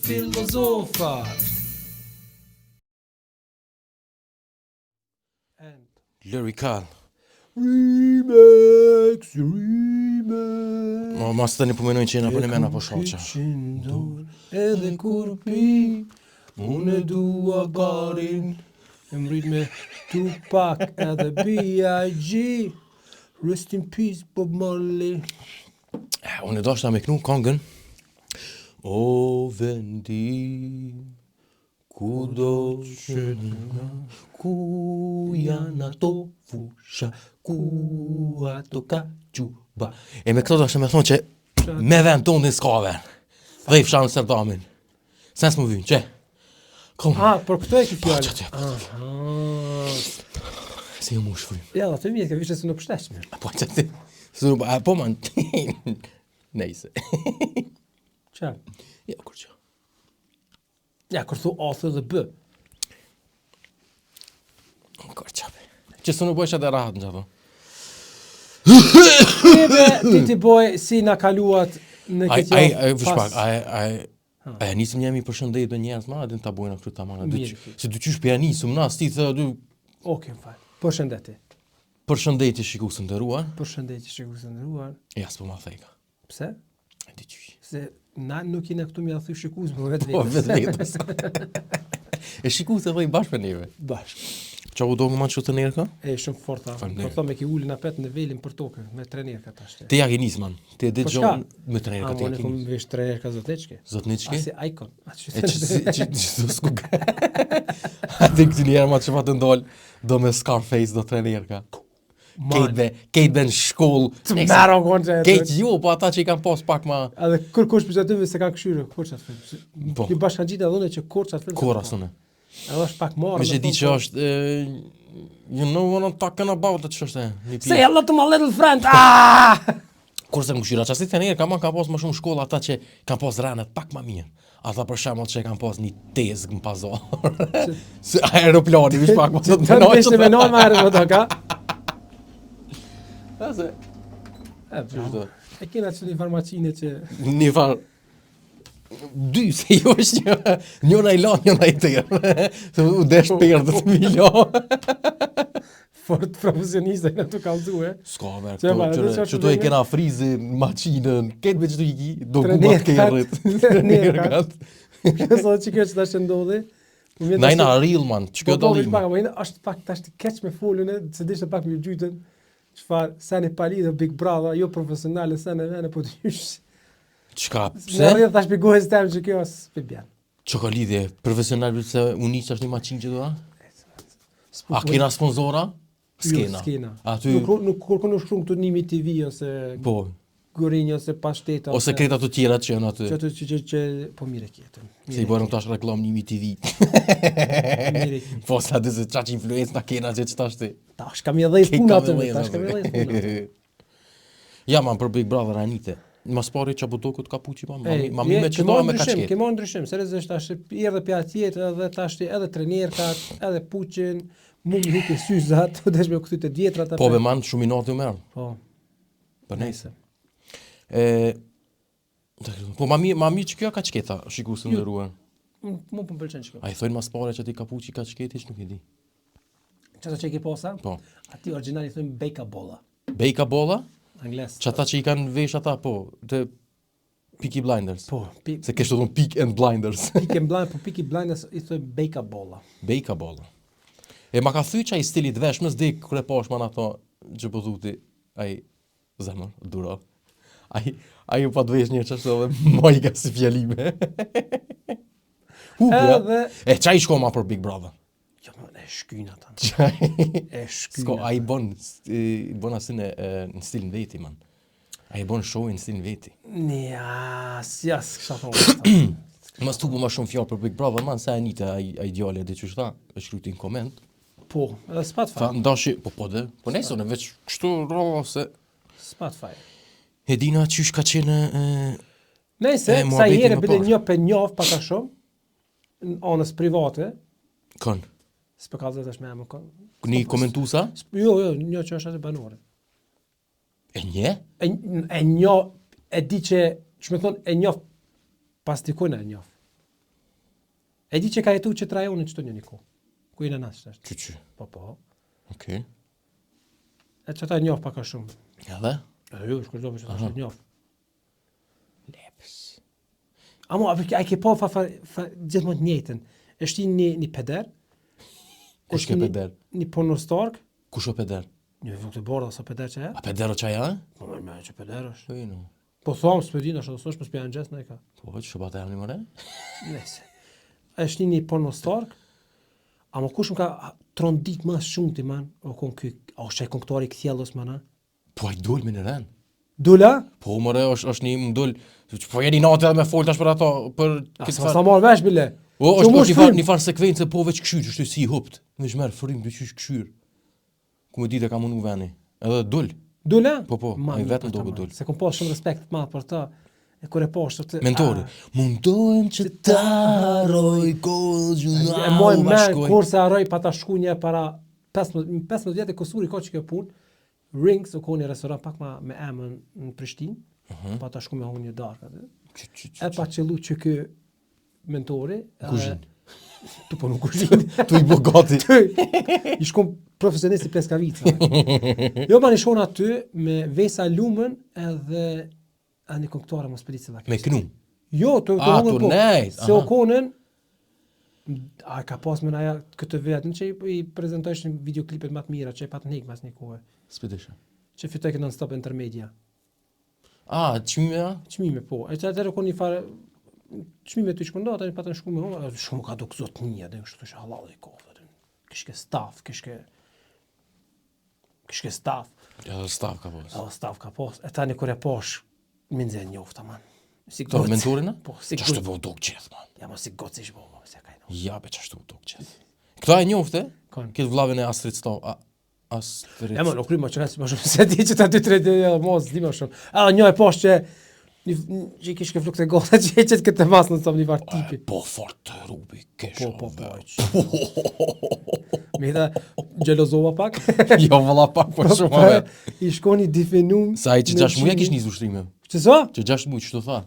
Filozofa. And Lyrical. remix. Mas tani po menojnë që jena për në mena po shoqa. Edhe kur pi, unë e dua garin. E mrit me Tupac edhe B.I.G. Rest in peace Bob Marley. Unë e dashta me knu kongën. O vendi, ku do që nga, ku janë ato fusha, ku ato ka gjuba. E me këto dashta me thonë që me vend tonë s'ka vend. Dhe i fshanë Amsterdamin. Sens më vynë, që? Kom. Por këto e ki Po, fjallë. që Si ju mu shfrim. Ja, dhe të mjetë, ka vishë se në pështeshme. Po, që ti. Po, man. Nejse. Qa? Ja, kur që. Ja, kur thu A, thë dhe B. Kur që. Që së në bëjsh edhe rahat në gjato. Ti ti boj si na kaluat në këtë Ai nisëm jemi përshëndet me njerëz ma, edhe ta bojna këtu tamam. Mirë. Se dy qysh për nisëm na, ti thë dy Okej, fal. Përshëndetje. përshëndetje shikues të nderuar. Përshëndetje shikues të nderuar. Ja, s'po ma theka. Pse? E di qysh. Se na nuk jena këtu me thy shikues, por vetë Po, vetë. vetë vetës. E shikues e vëj bashkë me neve. Bashk. Qa u do më manë që të njerë ka? E shumë forta. Faleminderit. Po thonë me ki ulin apet në velin për tokë me trener ka tash. Te ja ke nisë, man. Te e Po ditë çka? gjonë me të njerë ka te ja Unë ke kom nisë. vesh trener ka zotëçke. Zotniçki? Asi icon. E që të skuk. Ate këtë njerë ma që fa të ndollë, do me Scarface do të njerë ka. Kejt be në shkollë. Maro kontra. Kejt jo, po ata që i kanë pas pak ma... Edhe kur kush për aty se kanë këshyrë, kurçat fillë. Po. Ti bashkan gjithë edhe unë që kurçat fillë. Kora sëne. Edhe është pak marrë. Me që di që është... You know what I'm talking about, të që është e... Say hello to my little friend. Ah! Kurse më këshyra, qësit të njerë ka pas më shumë shkolla ata që kanë pas ranet pak ma mirë. Ata për shembull që kanë pas një tezg në pazar. Se aeroplani vish pak më të Të ndeshte me nërë marrë më të ka. Ase, E kena që një farmacine që... një farë, dy, se jo është njëna i lanë, njëna i tërë. Se u desh perdët milo. Fort profesionista i në të kalzue. S'ka verë, Që ma, edhe që që to e të kena frizin, maçinën, ketë me që të i ki, do ku Trenerkat, bat kerrit. trenerkat. Këso që kjo që tash e ndodhi. Najna real, man, që kjo dalime. Është pak tash të keq me folën e, se dishte pak me gjytën. Çfarë sene pali dhe Big Brother, jo profesionale sene vene, po të hysh. Qka, Në pse? rrjedh tash pigohes tem që kjo s'pe bjen. Që ka lidhje, profesional se unë ishtë është një maqinë që doa? A kena sponsora? Skena. Skena. Aty, Nuk kur nuk shkruan këtu Nimi TV ose po, Gorinja ose Pashteta ose kreta të tjera që janë aty. që po mire kjetën. Se i bërëm tash reklam Nimi TV. Mire kjetën. Po, sa dhe se qaq influencë na kena që tash ti. Tash kam i dhejt puna të me, tash kam i dhejt puna. Ja, man, për Big Brother Anite. Mas pari që po do këtë kapuqi, ma mi me që doa me kashket. Kemo ndryshim, seriozisht tash erdhe pja tjetër edhe tash edhe trenerkat, edhe Puqin, mu mi hukin syzat, të desh me këtyt e djetrat. Po, be man, shumë i natë u merë. Po, Për nejse. Po, ma mi që kjo ka qketa, shikusë në ruar. mu po pëlqen që kjo. A i thojnë mas pare që ti kapuqi ka qketi, që nuk e di. Qëta që e ki posa? Po. Ati originali thëmë bejka bolla. Bejka bolla? Angles. Që ata që i kanë vesh ata, po, të Peaky Blinders. Po, Se kështë të thonë Peak and Blinders. Peaky Blinders, po Peaky Blinders i thëmë bejka bolla. Bejka bolla. E ma ka thy që a i stilit veshmës dik kure posh man ato që po thuti, a i zemër, duro. A i pa të vesh një qashtu dhe mojga si fjallime. Hupja. E qa i shko ma për Big Brother? Jo, më e shkyna ta. E Sko, shkyna. a i bon asin në stilin veti, man. A i bon show në stilin veti. Nja, s'jas kësha thonë. Mas tu po ma shumë fjallë për Big Brother, man, sa e njëte a ideale dhe që shta, e shkryti në koment. Po, edhe s'pat Tha, faj. ndashi, po dhe, po nesër në veç kështu rolla se... S'pat faj. E dina qysh ka qenë... Nejse, sa muhabeti jere më bide parë. një për njëf paka shumë, në anës private, Kon, s'pe ka dhe tash me më kon. një komentusa? Jo, një që është atë banore. E nje? E një, e di që me thonë, e një pas dikujna e njoh. E di që ka jetu që të rajonin qëto një niko. Ku i në nasë është. Që. Po. Okej. E që ta njoh paka shumë. Edhe? Jo, shkullove që ta shumë njoh. Lepës. Amo, a ke po gjithmonë të njëjtën. Është një peder. Kush ke peder? Një pornostark. Kush o peder? Një vëk të borda sa peder që e? A peder o qaja? Po me që peder është. No. Po thomë, s'pë din, është thosh, po s'pë janë gjesë në e ka. Po, që shëbata jam një mëre? Nese. Është një pornostark, ama kush më ka trondit mas shumë ti man, o është qaj konktori këthjellës mana? Po, a i dul me në ren. Dula? Po, mëre, është një më dul, po jeni natë edhe me folë tash për ato, për këtë farë. Sa marrë vesh, bile. O, është një farë sekvencë po veç këshyr, është si i hupt. Në shmerë, fërim, dhe qysh këshyr. Ku me dite ka mundu veni. Edhe dul. Dula? Po, a i vetëm do këtë dul. Se kom pas shumë respekt të madh për ta. E kur e poshtë të... Mentori, mundohem që ta haroj kohë e moj men, kur se haroj pa ta shku një para 15 vjetë e Kosuri ka që kjo punë, Rings, o ko një restoran pak ma me emën në Prishtinë, pa ta shku me unë një darkë. E pa qëllu që kjo mentori... Kuzhin. Tu po nuk kuzhin. Tu i bo gati. I shkom profesionist i Pleskavica. Jo ma një shkon aty me Vesa Lumën edhe a një konktore mos përitë se da kështë. Me knu? Jo, të tu nejt. Se o konën, a ka pas me naja këtë vetën që i prezentojsh një videoklipet më të mira, që i pat nik mas një kohë. Spedisha. Që fitoj këtë non-stop intermedia. Qmime ja? Qmime, po. E që atërë kon një farë, qmime të i shkëndo, atër një patën shku me hova, shumë ka do këzot një, dhe kështë të shë halal dhe i kohë. Kishke staff, kishke staff. Edhe staff ka pos. Edhe staff ka pos. E ta një kër e posh, minze e njofta, man. Si To mentorina? Po, si Qashtu bo dok qeth, man. Ja, mo si gotë si shbo, se ka i në. Ja, be qashtu bo dok qeth. Këta e njofte? Kon. Këtë vlavin e Astrid Stav. Astrid. Ja, mo, nuk kryma që nësë më shumë, se di që ta 2-3 dhe mos, di më shumë. Edhe një e posh që i kishke fluk të gotë, që e qëtë këtë mas në të një varë tipi. Po, fort të rubi, kesh. Po. Me dhe gjelozova pak. Jo, vëlla pak, po shumë ave. I shkoni difenum. Sa i që 6 muja kish një ushtrime. Që so? Që 6 muj, që të tha?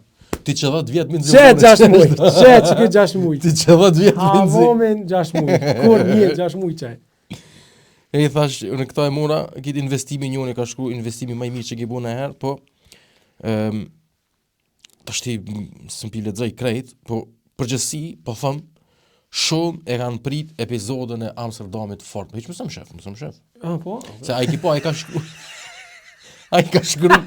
Ti që 10 vjetë minë Që 6 muj, që këtë 6 muj. Ti që 10 vjetë minë zi. Avomen 6 muj, kur një 6 muj qaj. E i thash, në këta e mora, këtë investimi njone ka shkru, investimi maj mirë që ke bo në herë, po, ta shti, së mpi ledzaj krejt, po, përgjësi, po thëmë, shumë e kanë prit epizodën e Amsterdamit fort. Heq mësëm shef. Po? Se a i ki po, a i ka shkru, a i ka shkru,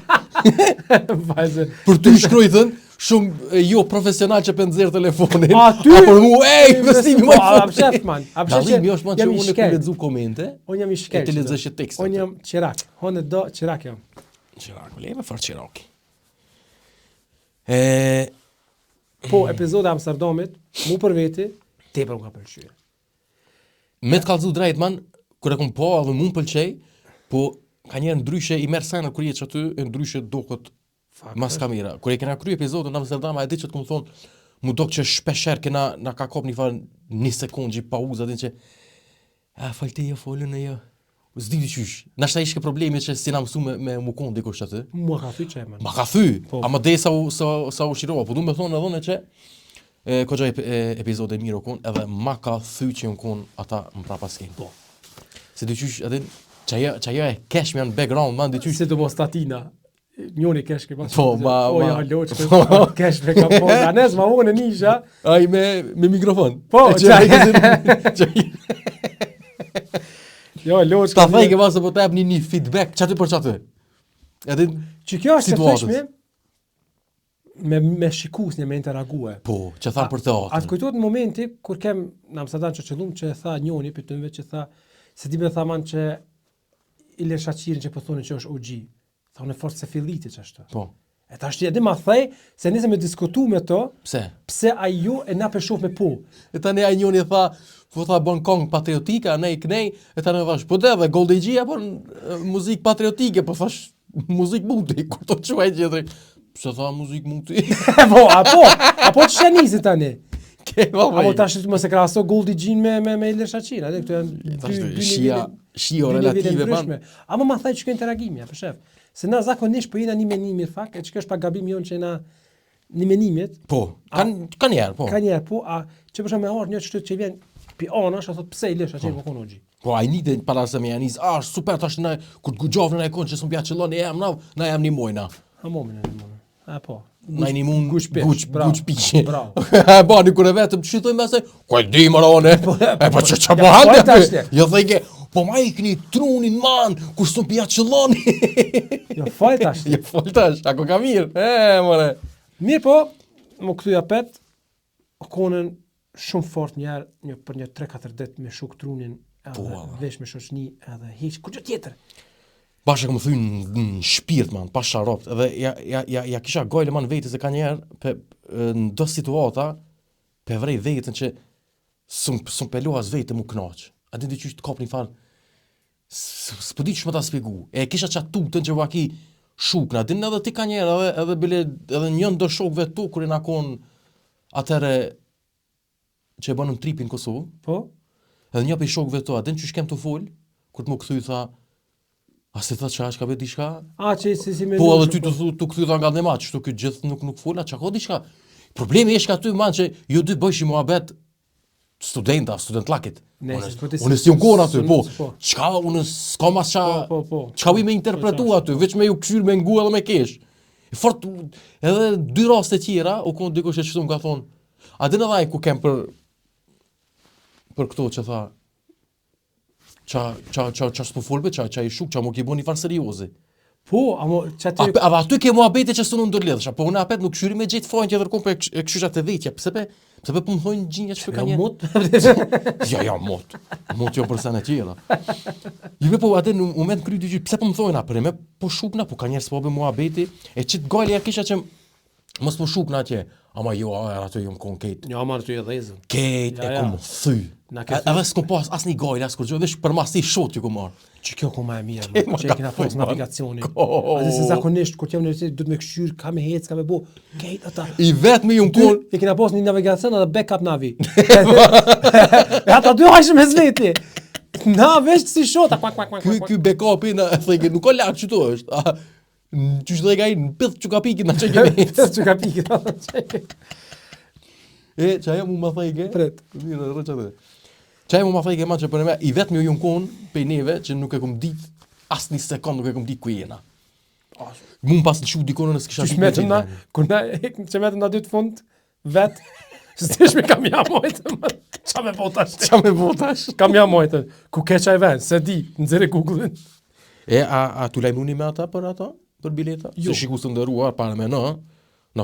Vajze. për ty shkrujtën, shumë jo profesional që pëndzirë telefonin. A ty? A për mu, investimi ma A shef, man. Dalimi është man që unë e ku ledzu komente, Unë jam i e shkel. të ledzesh e tekstet. Unë jam qirak. Hone do qirak jam. Qirak, lejme farë qiraki. Po, epizode Amsterdamit, mu për veti, te për më ka pëlqyre. Me të kalëzu drejt, man, kër e kom po, edhe mu më pëlqej, po ka njerë ndryshe, i merë sajnë kër jetë që aty, e ndryshe do këtë mas kamera. Kër e kena kry epizodën në Amsterdam, a e di që të kom thonë, mu do që shpesher kena na ka kop një farë një sekundë që pauzë, adin që, falte jo, folën e jo. Zdi di qysh. Nashta ishke problemi që si na mësu me mu konë dikush aty. Mua ka thy që e man. Ma ka thy, Po. ama dhe sa u shirova, po du me thonë edhe në që, ko gjaj epizode mirë o konë, edhe ma ka thy që jënë konë ata më prapa s'kenë. Po. Se dy qysh, edhe, që ajo e kesh me janë background, man, dy qysh. Se do mos tatina. Njoni kesh ke pas. Po, ma. Ja, loq, kesh me ka po. Anes, ma unë e nisha. Ai me mikrofon. Po, qaj. Jo, loq. Ta thaj ke pas se po të ebë një feedback, qaty për qaty. Edhe, Që kjo është se situatës. thëshme, me shikusnje, me interague. po, që tha për teatrin. Atë kujtohet në momenti, kur kem në Amsterdam që qëllum, që tha njoni për të mëve që tha, se di me tha man që Ilir Shaqirin që po thonin që është OG. Tha unë e fort se filliti që është. Po, E ta është edhe ma thej, se nëse me diskutu me to, pse a ju e na përshof me po. E tani ai njoni tha, po tha bon kong patriotika, ne i knej, e tani thash, po dhe Gold Age apo muzik patriotike, po thash muzik muti, kur to quaj gjithri. Pse tha muzik muti? Po, apo që shenisi tani. Ke valla. Apo tash mos e krahaso Gold Age me Ilir Shaqin, atë këto janë shio relative ban. Ama ma thaj që kjo interagimi, për shef. Se na zakonisht po jena një menimi fakt, e që kjo është pa gabim jonë që një menimit. Po, ka njerë, po. Ka njerë, po, a që përshëm me arë një qytet që vjen pi anash, a thot pse i lësh atje po kono xhi. Po, ai nite para se me janis, super tash na kur të guxovën ai kon që s'u pja qellon na jam një mojna. Ha momin e një. A po. Na një mund guç piqe. Bravo. Bani kur e vetëm shitoj me se, ku e di morone. Po ç'a po hande. Jo thëke, po ma ikni trunin man, kur s'u pja qellon. Jo fal tash. Jo fal tash, ako ka mirë. More. Mirë po, më kthyja pet konën shumë fort një për një 3-4 ditë me shuk trunin, edhe vesh me shoqni, edhe hiç kur gjë tjetër. Bashkë kam thënë në shpirt man, pa sharop, edhe ja kisha gojle man vetes se ka njerë në do situata pe vrej vetën që s'm peluas vetë mu knaq. A di që të kap një fal. S'po di ç'më ta shpjegu. E kisha çat tutën që vaki shukna, din edhe ti ka njerë edhe bile edhe njën do shokëve tu kur na kon atëre që e bënëm tripin në Kosovë. Po? Edhe një për shokëve tu, a din që shkem të fol, kur të më kthy tha, a se tha qa, shka be diçka? A që si me po edhe ty të kthy tha nga dhe ma, qështu këtë gjithë nuk fola, qa ka diçka? Problemi është ka ty man që ju dy bëjshi muhabet student lakit. Unë si unë kona aty, po. Qka unë s'ka mas qa, qka u me interpretu aty, veç me ju këshyr me ngu edhe me kesh. Fort, edhe dy raste tjera, u konë dikush e qëtu më ka thonë, a din edhe ku kem për këto që tha, qa s'po folbe, qa i shuk, qa mu ki bo një farë seriozi. Po, amo që aty... A aty ke muhabete që s'unë ndërledhësha, po unë apet nuk shyri me gjithë fajnë që dërkom për e këshyshat e vetja, pse pe po më thojnë gjinja që ka një... Mot? Ja, mot. Mot jo për sene tjera. Juve po atë në moment kry dy gjithë, pse po më thojnë apër, me po shukna, po ka njerë s'pobe muhabeti, e qitë gajle ja kisha që mos po shukna atje, ama jo, ato jo më konë kejt. Jo, ama aty e dhezën. Kejt e kom thy. Edhe s'kom pas as një gajle, as kur gjë, vesh për mas ti shot që kom marë. Që kjo ku ma e mirë, që e kina pas navigacioni. Ase se zakonisht, kur t'jem në universitet, du të me këshyr, ka me hec, ka me bo, kejt ata. I vetë me ju më kon... E kina pas një navigacion edhe backup navi. E ata dy hajshëm e zveti. Na, vesh si shota, kuak. Ky backupi, thëjke, nuk o lakë që tu është. Qysh dhe ka i në pith që ka pikit në që kemi hec. Që ka pikit në që kemi. E, që ajo mu ma thëjke? Pret. Mirë, rëqate. Qaj mu ma thëjke ma që për me, i vetë me ju më konë pej neve që nuk e kom dit, as një sekund nuk e kom dit ku jena. Mu më pas në shu dikonën e s'kisha dit me gjithë. Kur na, që metëm na dy të fund, vetë, s'dish me kam ja mojtë, qa me votash? Kam ja mojtë, ku ke qaj ven, se di, nëzire Google-in. E, a tu lajmuni me ata për bileta? Jo. Se shiku së ndëruar, para me na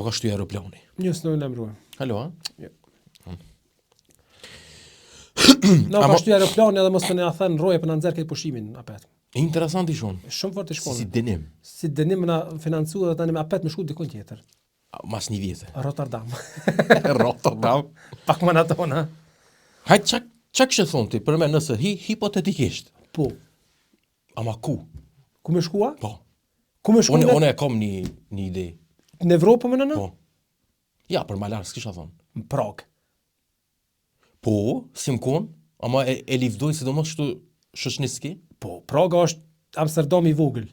ka shtu aeroplani. Njës në lemruar. Halo, a? Jo. Na ka shtu aeroplani edhe mos të ne a thënë roje për në nëzirë këtë pushimin, apet. Interesant i shumë. Shumë fort i shkonë. Si denim. Si denim na financu dhe tani me apet me shku dikon tjetër. Mas një vjetë. Rotterdam. Rotterdam. Pak më në tona. Hajtë, qa kështë thonë ti, për me nëse hipotetikisht. Po. Ama ku? Ku me shkua? Po. Ku me shkua? Unë e kom një ide. Në Evropë më nëna? Po. Ja, për ma larë, s'kisha thonë. Në Prag. Po, si më konë, ama e livdoj si do mos shtu shëshniski. Po, Praga është Amsterdam i vogël.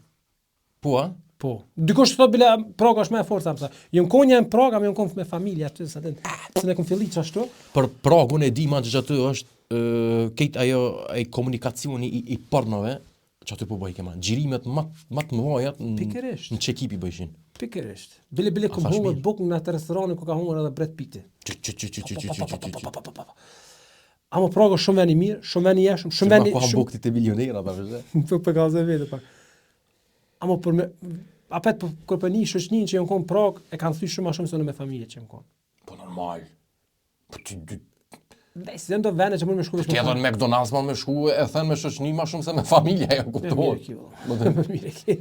Po, a? Po. Dikush thot bile Praga është më e fortë Amsterdam. Jam konja në Praga, më jam kon me familja aty sa den. Se ne kom filli çashtu. Për Pragun e di ma që aty është këtë ai komunikacioni i pornove, që aty po bëj kema. Gjirimet më të mëdha në çekipi bëjshin. Pikërisht. Bile kom hungur bukën në atë restoranin ku ka hungur edhe Brad Pitt. Amo Praga shumë vjen i mirë, shumë vjen i jashëm, shumë vjen i shumë bukti të milionera ta vetë. Po për gazë vetë pa. Amo për me apet kur për një shoqnin që jam kon Prag e kanë thyer shumë më shumë se në me familje që jam kon. Po normal. Po ti Dhe si do vene që mund me shku Ti edhe në McDonald's ma me shku e thënë me shoqni ma shumë se me familja ja kuptohet. Më mirë kjo.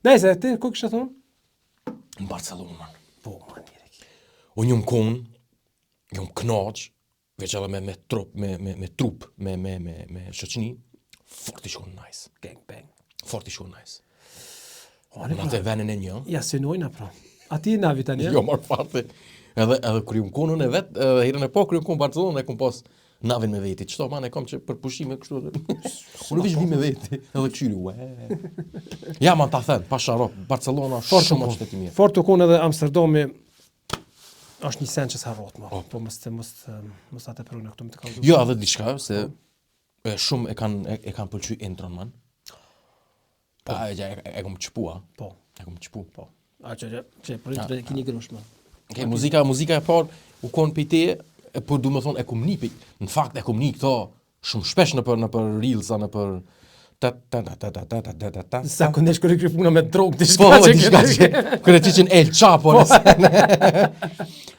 Nëse ti ku kishe thonë? Në Barcelona. Po, më mirë kjo. Unë jam kon, jam knaq, veç edhe me trup, me shoqni, fort i shkon nice. Gang bang. Fort i shkon nice. Në atë venin e një. Ja synojna pra. A ti navi tani? Jo, marë farte. Edhe kur jam konën e vet, herën e po kur jam kon Barcelona e kom pas navin me veti. Çto man e kam që për pushime kështu. Unë veç vi me veti, edhe këshyri. Ja, man ta thën, pa sharop, Barcelona shumë më shteti mirë. Fort u kon edhe Amsterdami Është një sen që s'harrot më. Po mos ta tepëroj në këtu më të kallëzoj. Jo, edhe diçka se shumë e kanë pëlqy intron man. Po, e kom çpua. Po. E kom çpu. Po. A që për të keni grush më. Okay, muzika e parë u kon pejte, po du më thonë e kom nipi. Në fakt e kom ni këto shumë shpesh në për reelsa, në për Sa këndesh kërë kërë puna me drogë, diçka që kërë që qenë El Chapo në sene.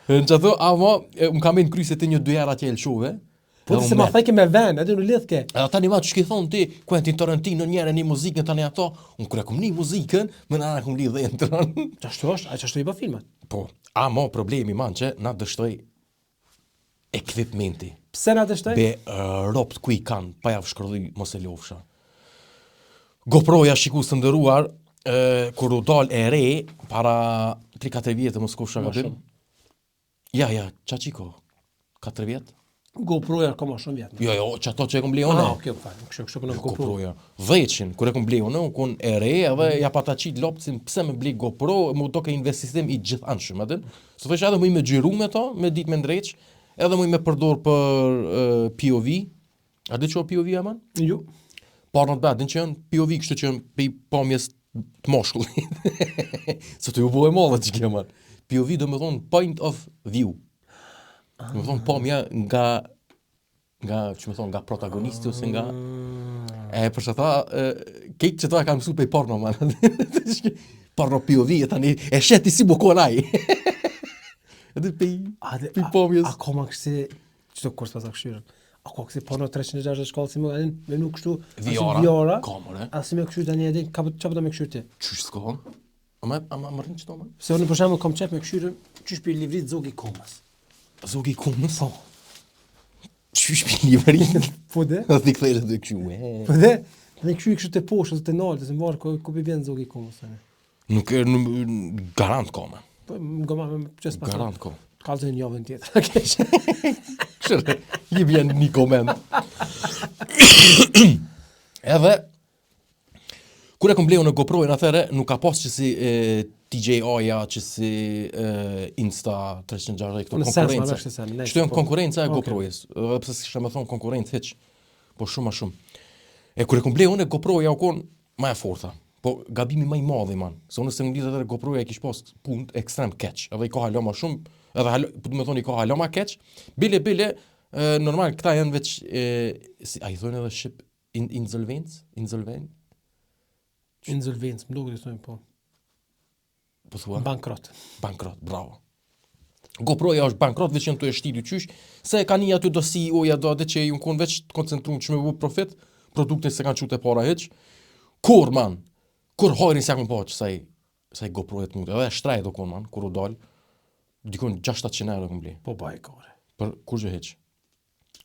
Në që thë, ama, më kam e në kryse të një 2 herë atje El Shove. Po të se ma thajke me ven, edhe në lidhke. Edhe tani ma që shki thonë ti, Quentin Tarantino njëre një muzikën tani ato, unë kërë kom një muzikën, më në anë kom lidhë dhe intron. Qashtu është? A qashtu i bë filmat? Po, ama problemi man që na dështoj ekvipmenti. Pse na dështoj? Be ropt ku i kanë, pa javë shkërdhi mos e lofsha. GoPro-ja shiku së ndëruar, kur u dal e re, para 3-4 vjetë mos kofsha gabim. Ja, qa qiko? 4 vjetë? GoPro-ja ka ma shumë vjetë. Jo, që ato që e kom bleone. Ok, kështë kënë GoPro. GoPro-ja. 10, kur e kom bleone, unë kon e re, edhe ja pata qit lopëcin, pse me ble GoPro, mu do ke investim i gjithanshëm, edhin. Së thësh edhe mu i me gjyru me to, me dit me ndreq, edhe mu i me përdor për POV. A di që o POV, aman? Jo. Parë në të bedin që janë POV, kështë që janë pe i pamjes të moshkullit. Se të ju bo e madhe që kje, man. POV do me thonë point of view. Do me thonë pamja nga protagonisti ose nga... për që ta, kejtë që ta e ka mësu pe i porno, man. Porno POV, e tani, e sheti si bukonaj. Edhe pe i pamjes. A koma kësi, që të kurs pas a këshyrën? A ko kësi porno 360 shkallë si më edhin, me nuk kështu, vjora, kamere. A si me këshyrë të një edhin, qa përta me këshyrë ti? Qysh s'ka? A më rrinë që to, man? Se unë për shemë kom qep me këshyrën, qysh për livrit zogi komës. Zogi komës? Po. Qysh për livrit? Po dhe? A t'i këthejrë dhe këshu, Po dhe? Dhe këshyrë kështu të poshë, të nalë, të se më varë, ku për vjen zogi komës. Nuk garant kome. Po, më goma me qësë pasë. Garant kome. Kalë të një javën tjetër. Këshërë, i vjen një koment. Edhe, kur e kom bleu në GoPro-in athere, nuk ka pas që si DJI-ja, që si Insta 360, këto konkurenca. Kështu janë konkurenca e GoPro-jes. Edhe pëse s'kisha me thonë konkurencë heq, po shumë ma shumë. E kur e kom bleu në GoPro-ja u konë ma e forta. Po gabimi ma i madhi, man. Se unë se në lidhë edhe GoPro-ja i kish pas punë ekstrem keq. Edhe i ka halo ma shumë, edhe po du me thonë i ka halo ma keq. Bile, normal, këta janë veç, a i thonë edhe shqip insolvencë? Insolvencë, më duke të thonë, po. Po thua? Bankrot, bravo. GoPro-ja është bankrot, veç janë të e shtilu qysh, se ka një aty do CEO-ja do adhe që ju në konë veç të koncentru që me bu profit, produkte se kanë qute para heq. Kur, man, kur hajrin se akon po që saj GoPro-ja të mund, edhe shtraj do konë, man, kur u dalë, dikon 600 euro këm bli. Po baj kore. Për kur gjë heq.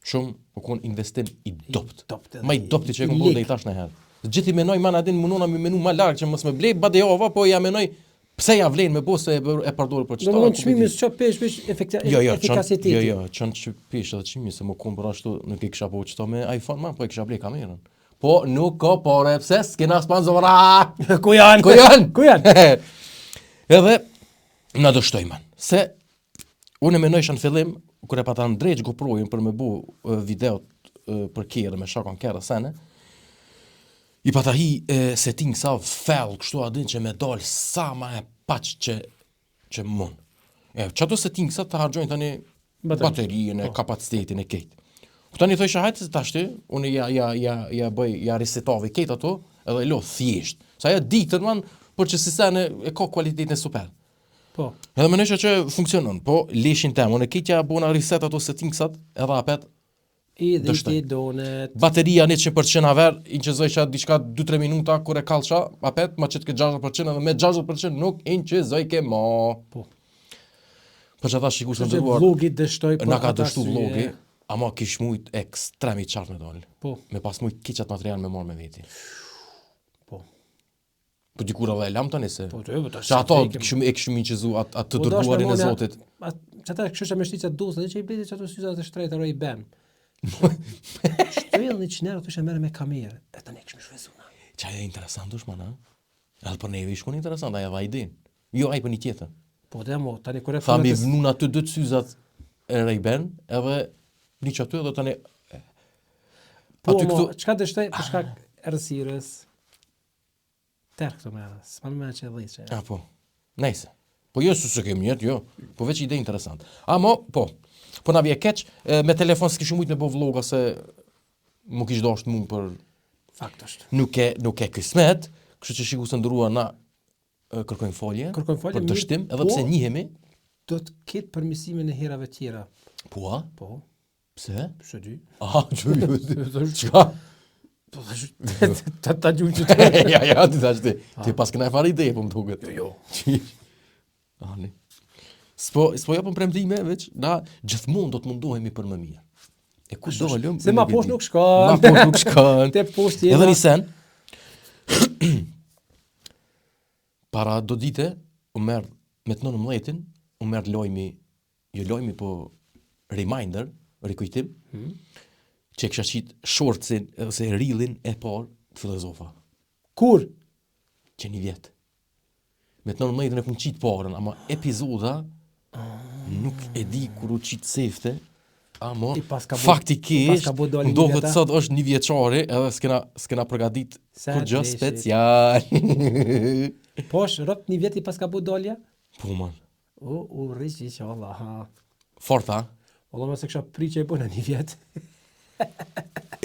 Shumë, u konë investim i dopt. Ma i dopti që e këm po dhe i tash në herë. Gjithi menoj, man, adin munona me menu ma largë që mos me blej, bade jova, po ja menoj, pse ja vlen me bo se e përdojrë për qëta. Do më në qmimi së që pesh efikasiteti. Jo, qënë që pesh edhe qmimi, se më kumë për ashtu, nuk i kësha po qëta me iPhone, man, po i kësha blej kamerën. Po nuk ka pare, pse s'kena sponzora. Ku janë? Edhe, na dështoj, man, se unë e menojsh në fillim, kër e pata ndrejq GoPro-in për me bu videot për kjerë, me shakon kjerë sene, i pata hi setting sa fell, kështu adin që me dal sa ma e paq që mund. Që ato setting sa të hargjojnë tani baterijën, kapacitetin e kejt. Tani thojshë hajtë se tashti, unë ja resetavi kejt ato, edhe lo thjesht. Sa ja ditën, man, për që si sene e ka kualitetin e super. Po. Edhe më nesha që funksionon, po leshin tem, unë e kitja bona reset ato settingsat, edhe apet, Edhe ti donet. Bateria 100% aver, i qëzojsha diçka 2-3 minuta, kur e kalsha, apet, ma qëtë ke 60%, edhe me 60% nuk i qëzoj ke ma. Po. Për që ata shiku së ndërruar, vlogi dështoj për na ka dështu vlogi, ama kish mujt ekstrem i qartë me dalë. Po. Me pas mujt kiqat material me marrë me veti. Po. Po dikur edhe e lam tani se. Po të që ato e kishim inqizu atë të dërguarin e Zotit. Që ata këshësha me shtica dosë, dhe që i bledi që ato syzat e shtrejt e roj ben. Shtuel 100 euro të ishe mere me kamerë, e të ne këshmi shvezuna. Qa e interesant është, mana? Edhe për neve i shkon interesant, aja dha idin. Jo, aj për një tjetër. Po dhe mo, tani kur e Tha mi vnun aty 2 syzat e Ray-Ban, edhe një që aty edhe tani... Po, aty mo, qka dështoj për shkak errësirës? Terë këto me, s'ma me që e dhejtë që. Po, nejse. Po jo se kemi jetë, jo. Po veç ide interesant. Po na vje keq, me telefon s'kishë mujt me bo vloga se mu kish dasht mu për... Fakt është. Nuk e kismet, kështu që shiku se ndërua na kërkojnë folje, për dështim, edhe pse njihemi. Do të ketë përmisimin e herave tjera. Po, a? Po. Pse? Pse dy? Aha, qka? Po, ta gjumë që të... Ja, ti thash ti. Ti pas këna e fare ide, po më duket. Jo. Ani. S'po japëm premtime, veç, na gjithmonë do të mundohemi për më mirë. E ku do lëm? Se ma poshtë nuk shkon. Ma poshtë nuk shkon. Te poshtë jena. Edhe një sen, para do dite, u merr me të 19-in, u merr lojmi po reminder, rikujtim, që e kisha qit shortsin ose reelin e parë të filozofa. Kur? Që një vjet. Me të 19-in e kum qit parën, ama epizoda nuk e di kur u qit sefte, ama faktikisht ndohet sot është 1 vjeçari edhe s'kena përgatit kur gjë special. Po është rrët 1 vjet i pas ka bu dolja? Po man. U rriqi që Allah. Forta. Allah mëse kësha pri që i bëna 1 vjet.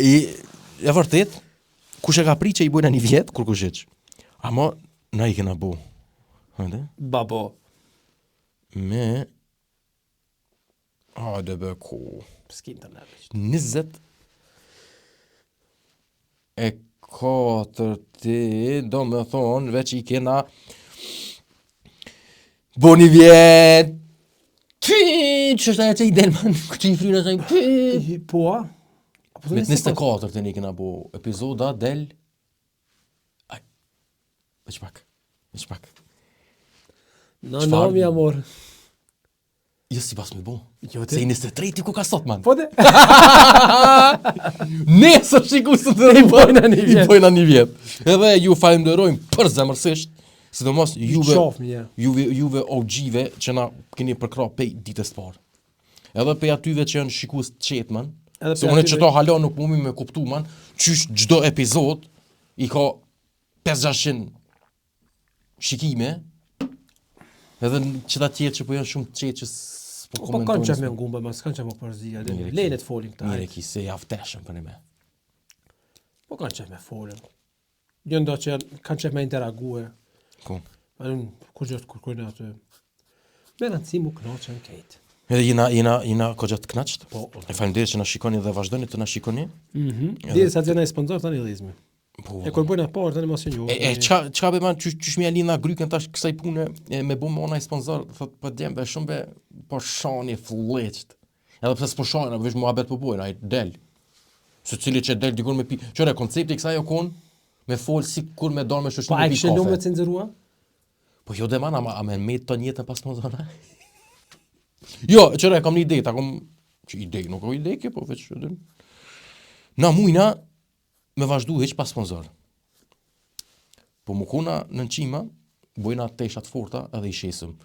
E vërtet, kush e ka pri që i bëna 1 vjet, kur kush eq. Ama na i kena bu. Hënde? Babo. Me... Hajde be ku... S'kim të nërveç. 20 e 4 do me thonë veç i kena bo 1 vjet që është aja që i delman që i frynë asaj Po? Me 24 të një kena bo epizoda del veç pak No, mi amor. Jo si pas me bo. Se i 23 ti ku ka sot, man. Po de? Nesër shiku së të i bojna 1 vjet. Edhe ju falenderojmë për zemërsisht, sidomos juve OG-ve që na keni përkra pej ditës parë. Edhe pej atyve që janë shikus të qetë, man. Se unë që to hala nuk mumi me kuptu, man, qysh gjdo epizod i ka 500-600 shikime, edhe qëta tjetë që po janë shumë të qetë që s'po komentojnë. Po kanë që me ngumbe, ma s'kanë që me përzia, lejnë të folin këta. Mire ki se jafteshëm për me. Po kanë që me folin. Njën do që kanë që me interague. Ku? Kur gjëtë kërkojnë atë. Me në cimu knoqën kejtë. Edhe jena kogjatë knaqët. E faleminderit që na shikoni dhe vazhdoni të na shikoni. Dhe sa të gjena i sponsor tani lidhmi. E kur bëjnë parë tani mos e njoh. Çka be man çysh më alina grykën tash kësaj pune me bëm ona sponsor thot po djem be shumë be po shani fllëçt. Edhe pse s'po shani, veç muhabet po bojnë, ai del. Se cili që del dikur me pi. Çore koncepti kësaj okon me fol si kur me dorë me shoshni me pi kafe. Pa e kishë cenzurua? Po jo dhe man ama me ton jetën pas sponsora. Jo, çore kam një ide, ta kam që ide, nuk ka ide kjo po veç çudem. Na mujna me vazhdu heq pas sponsor. Po më kuna në qima, bojna teshat forta edhe i shesëm.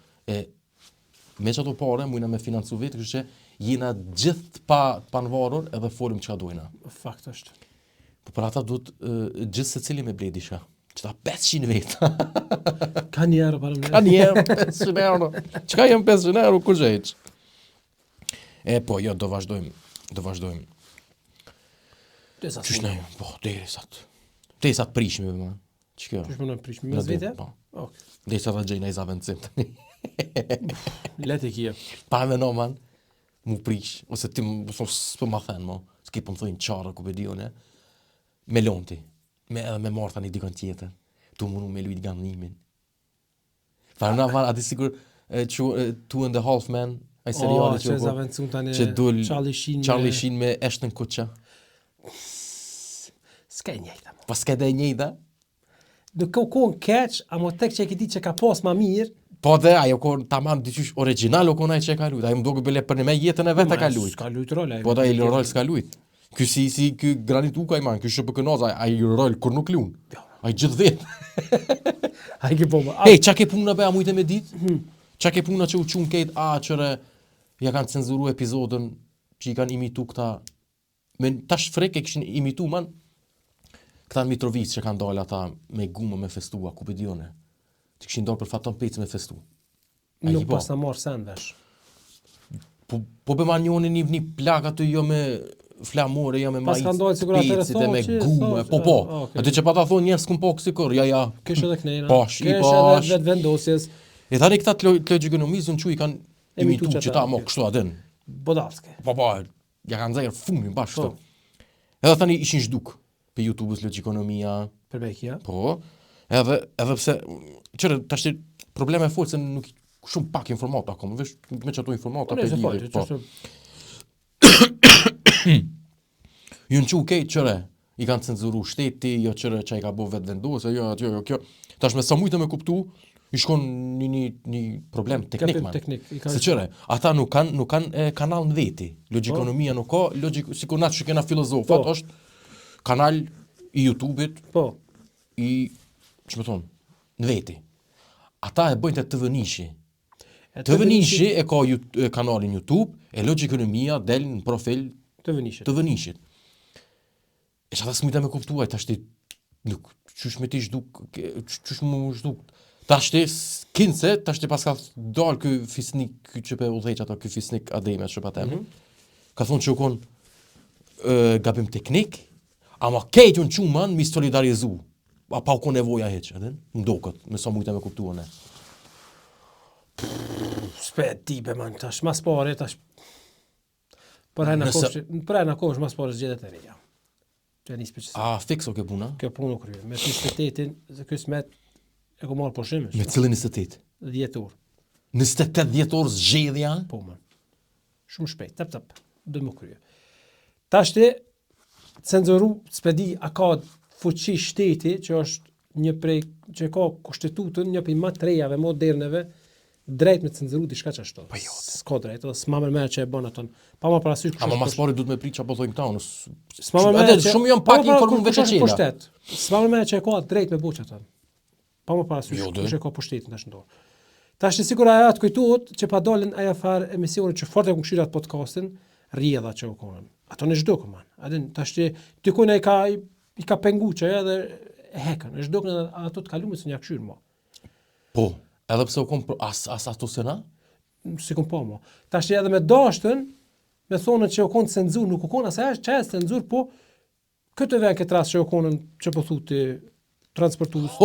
Me që ato pare, mujna me financu vetë, kështë që jena gjithë pa nëvarur edhe folim që ka dojna. Fakt është. Po për ata duhet gjithë se cili me bledi shka. Qëta 500 vetë. Ka njerë, parëm njerë. Ka njerë, 500 euro. Qka jem 500 euro, ku zheq? Po, jo, do vazhdojmë. Qysh në, po, derisat prishmi, ma. Që kjo? Qysh më në prishmi, me zvete? Po. Derisat dhe gjejna i zavencim të një. Leti kje. Pa me no, man, mu prish, ose ti s'po ma thënë, mo, s'ki po më thëjnë qarë, ku bedi one, me lonti, edhe me marta një dikon tjetër, tu munu me lujt gamnimin. Pa në van, ati sigur, Two and a Half Men, ai seriali që zavencum tani, që dul Charlie Sheen me Ashton Kutcher. S'ka e njejta. Pa s'ka dhe e njejta? Nuk ka kohën keq, amo tek që e ki di që ka pas ma mirë. Po dhe ajo kohën tamam diqysh original o kohën ai që ka lujt. Ajo më duke bile për një me jetën e vetë ka lujt. S'ka lujt rol. Po da i rol s'ka lujt. Ky si ky Granit Uka i man, ky shpëkënoza, ai rol kur nuk lun. Ai gjithë vetë. Ai ke po. Hey, çka ke punë be a mujtë me ditë? Qa ke puna që u qunë ketë qëre ja kanë cenzuru epizodën që i kanë imitu këta. Tash frek e kishin imitu man këta në Mitrovic që kanë dalë ata me gumë me festua, ku pëdione. Që kishin dalë për Faton Pecë me festu. Nuk pas në marë sen vesh. Po be ma njoni një plak aty jo me flamore, jo me Pas kanë dalë sigur atëre pecit e me thonë që gumë. Po. Aty që pa ta thonë njerës s'kum po kësikur, ja. Kish edhe knejna. Pash, Kish edhe vetë vendosjes. E tani këta të logjikonomizën që i kanë imitu që ta mo kështu adin. Bodavske. Po, ja kanë zajrë fumin bashkë. Edhe tani ishin zhduk për YouTube-ës logjikonomia. Për Bekia. Po, edhe pse, qërë, tash probleme e folë se nuk shumë pak informata akoma, vesh me që ato informata për lidhë. Po. Ju në që kejtë qëre, i kanë cenzuru shteti, jo qëre që i ka bo vetë vendose, jo, kjo. Tash me sa mujtë me kuptu, i shkon një problem teknik, man. Se qëre, ata nuk kanë kanal në veti. Logjikonomia nuk ka, sikur natë që kena filozofat, është kanal i YouTube-it, i, që më thonë, në veti. Ata e bëjnë të TV-nishi. TV-nishi e ka kanalin YouTube, e logjikonomia del në profil TV-nishit. E që ata s'mujta me kuptuaj, ta shti, nuk, qysh me ti zhduk, qysh mu zhduk. Ta shti, kinse, ta shti pas ka dalë kë fisnik, që pe u dheq ato, kë fisnik ademe, që pa temi, ka thonë që u konë gabim teknik, ama kejt unë quman mi solidarizu, a pa u konë nevoja heq, edhe, mdokët, me sa mujta me kuptuane. S'pe tipe, man, tash, mas pare, tash, për hajna kosh, mas pare zgjedet e reja. A, fix o ke puna? Kjo punë u krye. Me 28-in, kësë met e ku marrë poshimesh. Me cilën 28? 10 orë. 28 orë zgjedhja? Po, man. Shumë shpejt, tëp, dhe më krye. Tashti, cenzuru, s'pedi, a ka fuqi shteti, që është një prej, që ka kushtetutën, një prej më të rejave, moderneve, drejt me cenzuru diçka që ashtu. S'ka drejt, edhe s'mamër me që e bën aton. Pa më parasysh kush. Ama mas pari duhet me prit çapo thojmë këta, unë. S'mamër me që shumë janë pak informuar vetë çela. S'mamër me që e ka drejt me buç aton. Pa më parasysh kush e ka pushtetin tash ndor. Tash sigur ajo të kujtohet që pa dalën ajo far emisione që fort e kunshirat podcastin, rrjedha që u konën. Ato në çdo koman. Adin tash ti ku i ka penguçë edhe e hekën. Në çdo ato të kalumë se një këshyr më. Po. Edhe pse u kom as ato sena? Si kom po mo. Tash edhe me dashtën, me thonën që u kon cenzur, nuk u kon asaj që është cenzur, po këtë vjen këtë rast që u konën që po thotë transportues,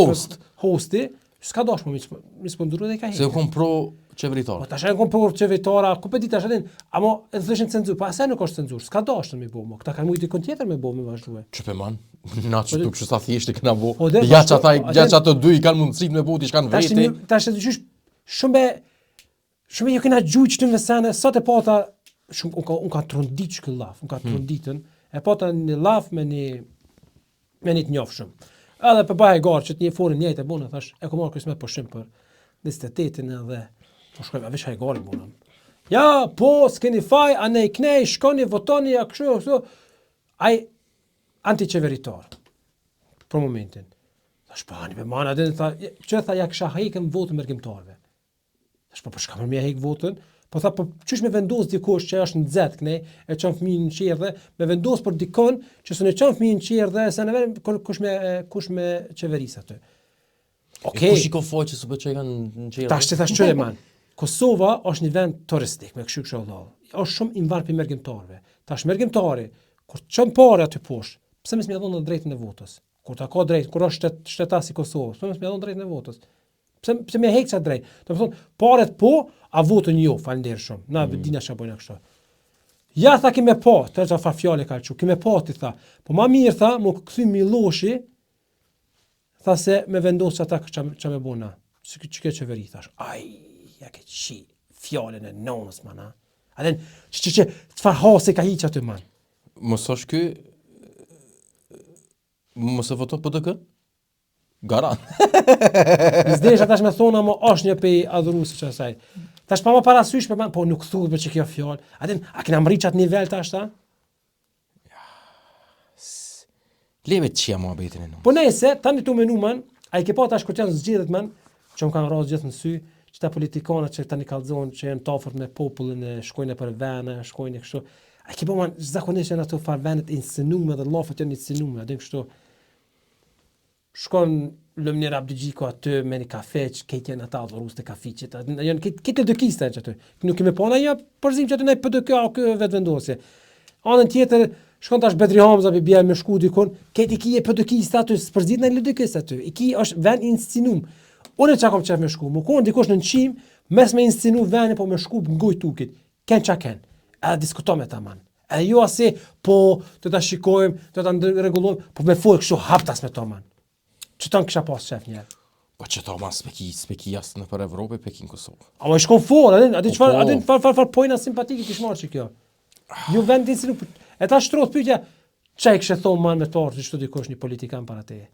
hosti, s'ka dashur mi sponduru dhe ka heq. Se u kon pro qeveritar. Po tash e kon pro qeveritara, ku po di tash atin, ama e thoshin cenzur, po asaj nuk është cenzur, s'ka dashur mi bëu mo. Këta kanë mujtë kon tjetër me bëu me vazhdue. Ç'pe man? Na çdo kështu sa thjesht e kena bëu. Ja ato dy i kanë mundësinë me bëu diçka në vete. Tash dysh shumë jo kena gjujt të mesane, sot e pata shumë un ka trondit shkëllaf, un ka tronditën, e pata në llaf me një të njofshëm. Edhe për baje garë që të një forin njëjtë e bunë, thash, e ku marrë kërës me pushim për 28-in edhe, po shkojme, vesh hajgari bunëm. Ja, po, s'keni faj, a ne i knej, shkoni, votoni, a kështu, aj antiqeveritar, për momentin. Thash, pa, një për mana, që tha, ja kësha hajkën votën mërgjimtarve. Thash, po, shka më mja hajkë votën, po tha, po, qysh me vendos dikush që është në zetë kënej, e qënë fëmijën në qerdhe, me vendos për dikon që së në qënë fëmijën në qerdhe, se në verë kush me qeveris atë. Okay. E kush i ko foj që së për që i kanë në qerdhe? Tash që thash qëre, man. Kosova është një vend turistik, me këshu këshu Allah. është shumë i mbarë për mërgjimtarve. Tash mërgjimtari, kur qënë pare aty poshtë, pse mes me dhonë në drejtën e votës? Kur ta ka drejt, kur është shtetas i Kosovës, pse mes me dhonë drejtën e votës? Pse me hekë drejt? Do të thonë, paret po, a votën jo, falëndershëm. Na dina çfarë bëjnë kështu. Ja tha kimë po, të çfarë fa fjalë ka çu, kimë po ti tha. Po më mirë tha, më kthy Milloshi. Tha se me vendos ata ç'a më bëna. Si çka çeveri thash. Aj, ja ke çi fjalën e nonës mana. A den çfarë hase ka hiç aty man. Mos është ky mos e voto PDK? Garan. Zdesha tash më thona më është një pej adhuruesi që asaj. Tash pa më parasysh për po nuk thuhet me çka kjo fjalë. A kena mrit atë nivel tash ta? Leve çia më betin e. Po nëse tani tu menuman, ai ke pa tash kur janë zgjedhjet man, që më kanë rrosë gjithë në sy, Qëta politikanët që tani kallëzojnë që janë tafërt me popullin e shkojnë për vene, shkojnë kështu. A ki po man zakonisht janë ato far venet insinume dhe llafet janë insinume, a din kështu. Shkon Lumnir Abdigjiku aty me një kafe që këtë janë ata adhurues të kafiqit. Janë këtë dëkista që aty. Nuk kemi pa ja përzim që aty ne PDK kë vetvendosje. Anën tjetër shkon tash Bedri Hamza bie me shku dikon, këtë ki e PDK-sta aty, s'përzit në LDK-s aty. Iki është vend insinum. Unë çka kam qef me shku, më kon dikush në nçim, mes me insinu veni po me shku ngoj tukit. Ken çka ken. A diskutojmë me ta man. E jo asi po të ta shikojmë, të ta rregullojmë, po me fol kështu haptas me to man. Çton kisha pas shef një. Po që ta mas speki jasë në për Evropë, Pekin Kosovë. A më shkon fort, a din çfarë, a din fal pojna simpatike kish marrë kjo. Ju vend insinu. E ta shtrohet pyetja, çai kishte thon man me torë, çdo dikush një politikan para teje.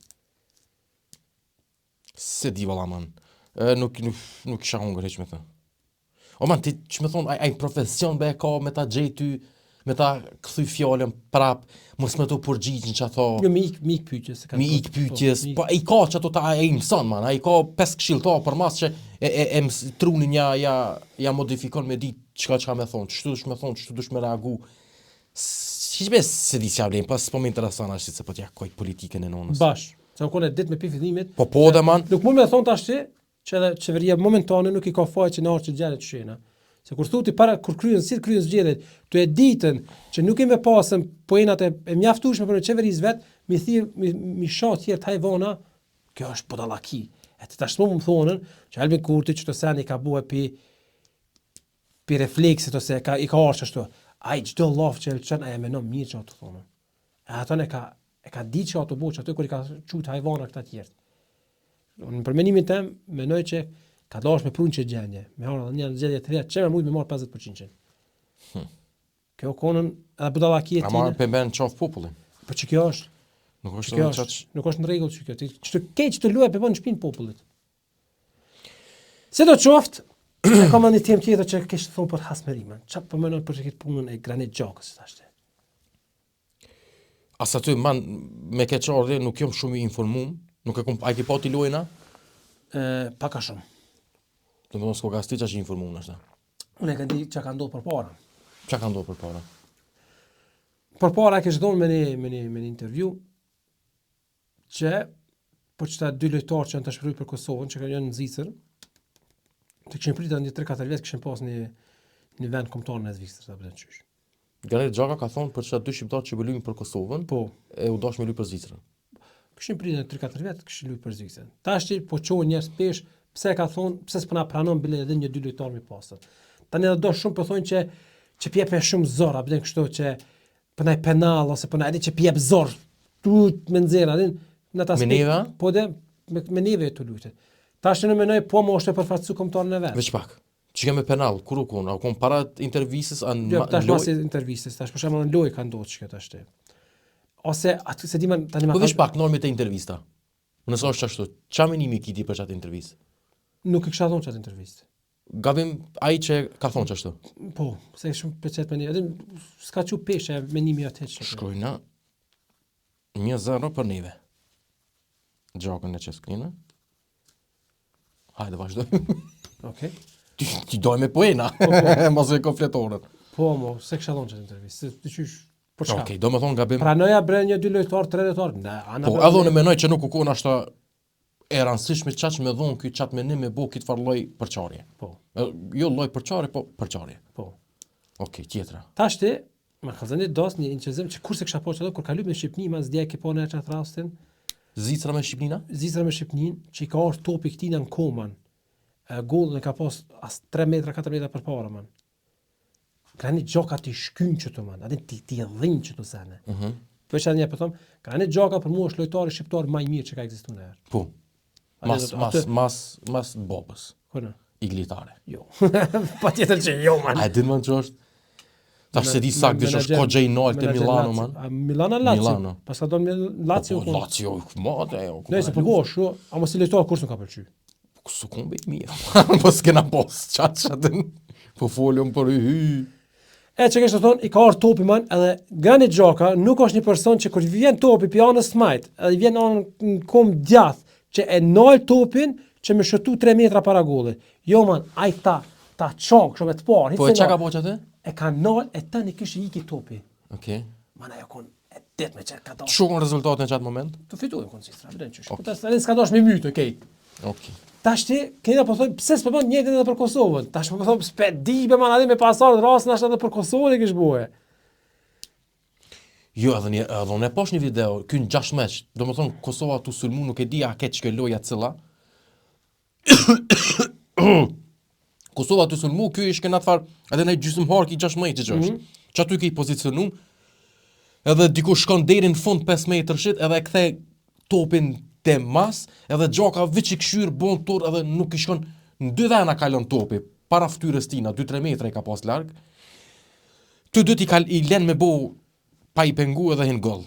Se di valla man. Nuk kisha hungër heq me të. O man, ti që me thonë, ai profesion be ka me ta gjej ty, me ta këthy fjallën prap, mos me të përgjigjën që ato... Jo, mi ik pyetjes. Mi ik pyetjes, po ai ka që ato ta e mëson man, ai ka 5 këshillta për mas që e trunin ja modifikon me ditë çka me thonë, çtu dush me thonë, çtu dush me reagu. Hiçbes se di si avlen, pas po më intereson ashtu se po t'ja koj politikën e nonës. Bash. Se unë kone ditë me pi fillimit. Po dhe man. Nuk mund me thonë tash që edhe qeveria momentane nuk i ka faj që në arë që gjerët shena. Se kur thuti para kur kryen zgjedhjet, tu e ditën që nuk i me pasën poenat e mjaftueshme për qeverisë vet, mi shoh tjerë Tajvana, kjo është budallaki. E të tashmë më thonën që Albin Kurti që të sen i ka bue pi refleksit ose i ka arsh ashtu. Ai çdo llaf që elçon ai e menon mirë që ato thonë. E ato e ka ditë që ato boç aty kur i ka çut Tajvana këta tjerë. Unë për menimin tim mendoj që ka dash me prunë që gjendje. Me ardha një zgjedhje të reja, çfarë mund me marr 50%. Kjo konën edhe budallaki e tij. A marr pemben çof popullin. Po që kjo është? Nuk është nuk është në rregull kjo. Çto keq të luaj pe në shpinë popullit. Se do qoftë, kam një temë tjetër që kishte thonë për Hasmerimin. Çfarë po mendon për këtë punën e Granit Xhakës thashë? As aty man me keqardhje nuk jam shumë i informuar, nuk e kam ai ke pati lojna? Pak a shumë. Domethënë s'ka gazeti që është informuar ashta. Unë e kam di çka ka ndodhur përpara. Çka ka ndodhur përpara? Përpara kish dhënë me një intervju që po çta dy lojtarë që janë të shpërur për Kosovën, që kanë janë në Zvicër, të kishin pritur një 3-4 vjet kishin pas një vend kombëtar në Zvicër, apo të çysh. Granit Xhaka ka thonë për çfarë dy shqiptarë që luajnë për Kosovën, po, e u dash me luaj për Zvicrën. Kishin pritur 3-4 vjet kishin luajë për Zvicrën. Tash po çohen njerëz pesh, pse ka thonë, pse s'po na pranon bile edhe një dy lojtar më pastë. Tani do dosh shumë po thonë që pjep me shumë zor, apo kështu që po na penal ose po na edhe që pjep zor. Tut me nxjerr, atë në ta aspekt. Po dhe me neve të lutet. Tash në menoj po më është përfaqësu kombëtarin e vet. Veç pak. Që me penal, kur u kon? A kon para intervistës anë jo, tash pas intervistës, tash për shembull në lojë ka ndodhur çka tash te. Ose aty se di më tani më. Po veç pak normit e intervista. Nëse është ashtu, ç'a menimi kiti për çat intervistë? Nuk e kisha thonë çat intervistë. Gabim ai që ka thonë çashtu. Po, se shumë pecet me një. Edhe s'ka çu peshë menimi atë çka. Shkojna 1-0 për neve. Gjokën e Çeskrinë. Hajde vazhdojmë. Okej. Ti dojmë poena. Mos e konfletorën. Po, se kisha thonë çat intervistë. Ti qysh po çka? Okej, do të thonë gabim. Pranoja bren një 2 lojtar, 3 lojtar. Po, edhe unë mendoj që nuk u kon ashta e rëndësishme çaq me dhon ky çat menim me bu kit far lloj përçarje. Po. Jo lloj përçarje, po përçarje. Po. Okej, tjetra. Tash ti, më kallzoni dos një inqezim që kurse kisha poçë ato kur ka lyp në Shqipëni, mas dia ke po në atë rastin. Zvicra me Shqipnina? Zvicra me Shqipnin, që i ka ardhur topi këtij në Koman. Gollën e ka pas as 3 metra, 4 metra përpara man. Granit Xhaka ti shkyn çto man, atë ti dhën çto sane. Po çfarë po them? Granit Xhaka për mua është lojtari shqiptar më i mirë që ka ekzistuar në herë. Po. Mas bobës. Po na. Iglitare. Jo. Patjetër që jo man. A din man ç'është? Tash se di saktë dish është Koxhej Nol te Milano man. Milano Lazio. Pastaj don Lazio. Lazio modë. Nëse po bosh, a mos i lojtar kush nuk ka pëlqyer. Su kombi mirë. Po s'kena post çatën. Po folëm për hy. E që kështë të thonë, i ka arë topi man, edhe Granit Xhaka nuk është një person që kur vjen topi për anës smajt, edhe vjen anë në kom djath, që e nalë topin, që me shëtu 3 metra para gollit. Jo man, ai ta çok shumë të parë. Po e çka ka bëu atë? E ka nal e tani kishte iki topi. Okej. Man ajo kon e det me çka ka. Çu kon rezultatin në çat moment? Të fitojmë kon si stradën çush. Po tash s'ka dosh me myt, okay. Okej. Tash ti, kena po thoj pse s'po bën njëjtën edhe për Kosovën. Tash po thoj s'pe di be man me pasardh rastin ashtu edhe për Kosovën e kish bëu. Jo, edhe unë posh një video, ky në 6 meç, domethënë Kosova tu sulmu nuk e di a ke çka loja cilla. Kosova tu sulmu, ky ish këna far, edhe në gjysmëhar ki 6 meç ç'është. Çatu ki pozicionu. Edhe diku shkon deri në fund 5 metrëshit, edhe e kthe topin te mas, edhe Xhaka viç i këshyr bon tur edhe nuk i shkon në 2 dhëna kalon topi, para fytyrës tina, 2-3 metra i ka pas larg. Ty dy i lën me bo pa i pengu edhe hin gol.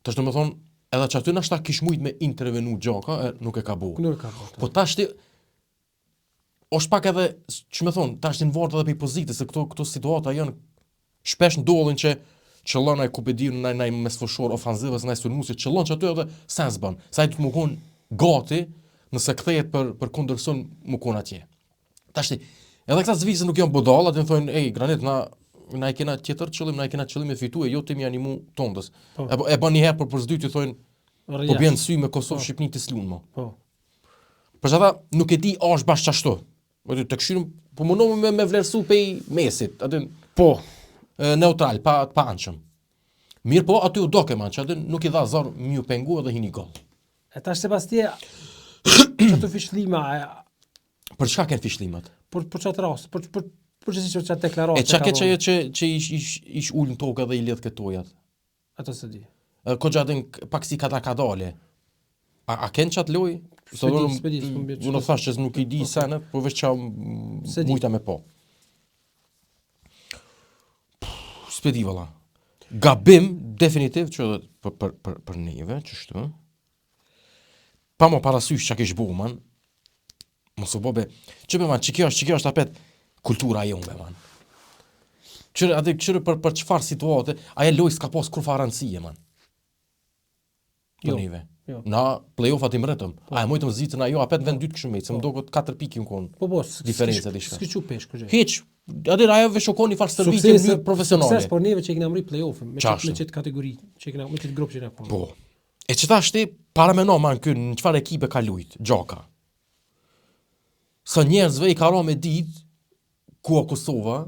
Tash domethënë edhe çaty na shta kish mujt me intervenu Xhaka, nuk e ka bo. Nuk e ka bo. Po tash ti është pak edhe, që me thonë, tash ti në vartë edhe për pozitës, se këto situata janë shpesh ndodhin që qëllon ai kupediu në mesfushor ofanzivës në sulmuesi qëllon që aty edhe sens bën. Sa ai të më kon gati nëse kthehet për kundërson më kon atje. Tash edhe këta zvizë nuk janë budalla, do të thonë, ej, Granit na e kena tjetër qëllim, na e kena qëllim e fitue, jo timi animu tondës. E bën një herë për s'dytë thonë, po bën sy me Kosovë Shqipni të slun më. Po. Për çfarë nuk e di as bashkë ashtu. Aty të këshirim, po mundohem me vlerësu pej mesit, aty po neutral, pa anshëm. Mirë po, aty u doke man, që aty nuk i dha zor mju pengu edhe hini gol. E tash Sebastia, që të fishlima... Për çka kanë fishlimat? Për çat rast, për që si që çat deklarat... E çka ke që ish ullë në tokë edhe i lidh këtojat? Ato se di. Ko gjatën pak si ka dale. A kënë qatë loj? Unë thash që nuk i di senet, po veç qa mujta me po. S'pedi valla. Gabim, definitiv, që për neve, që shtu. Pa më parasysh që kish bo, man. Mos u bobe. Që be, man, që kjo është apet kultura jonë, be, man. Qërë për qëfar situate, aje loj s'ka pos kur farancije, man. Për neve. Na play-off-at i mretëm. A e mojtëm zitën ajo apet vend 2 këshumejt, se më do këtë 4 piki më konë. Po, diferenca di shka. S'ki qu pesh, kërgjë. Hiq, adir ajo vesh u konë një farë servitje në një profesionale. Sukses për neve që i kena mri play-off-ën, me qëtë kategori, që i kena me qëtë grupë që i kena konë. Po. E që ta shti, para me no man kënë, në qëfar ekipe ka lujt, Xhaka. Sa njerëzve i ka ra me dit, ku a Kosova,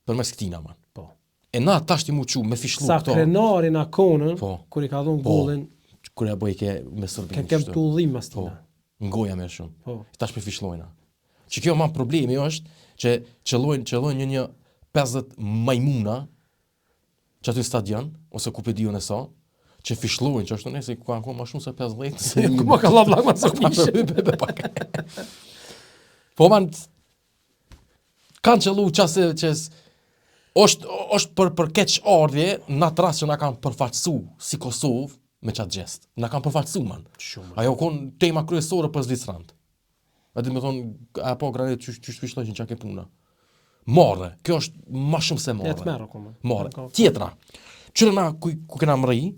për mes këtina man. Po. E na tashti mu qu, me fishlu këto. Sa krenari na konën, kur i ka dhonë golin, kur ja bëj ke me Serbin. Kem të udhim mas tina. Po, ngoja me shumë. Po. Tash me fishlojna. Që kjo ma problemi është që qëllojnë një 50 majmuna që aty stadion, ose ku pe dion e sa, që fishlojnë, që është nëse ku kanë ma shumë se 50. Ku ma ka la vlak ma të sëmishe. Po man, kanë qëllu qase që është për keq ardhje, në atë rast që na kanë përfaqësu si Kosovë, me qatë gjest. Na kanë përfaqësu, man. Ajo konë tema kryesore për Zvicrant. A di me thonë, apo Granit që shpishlojnë që qa ke puna. Marre, kjo është ma shumë se marre. Jetë merë, koma. Marre. Tjetra, qërë na ku kena mëri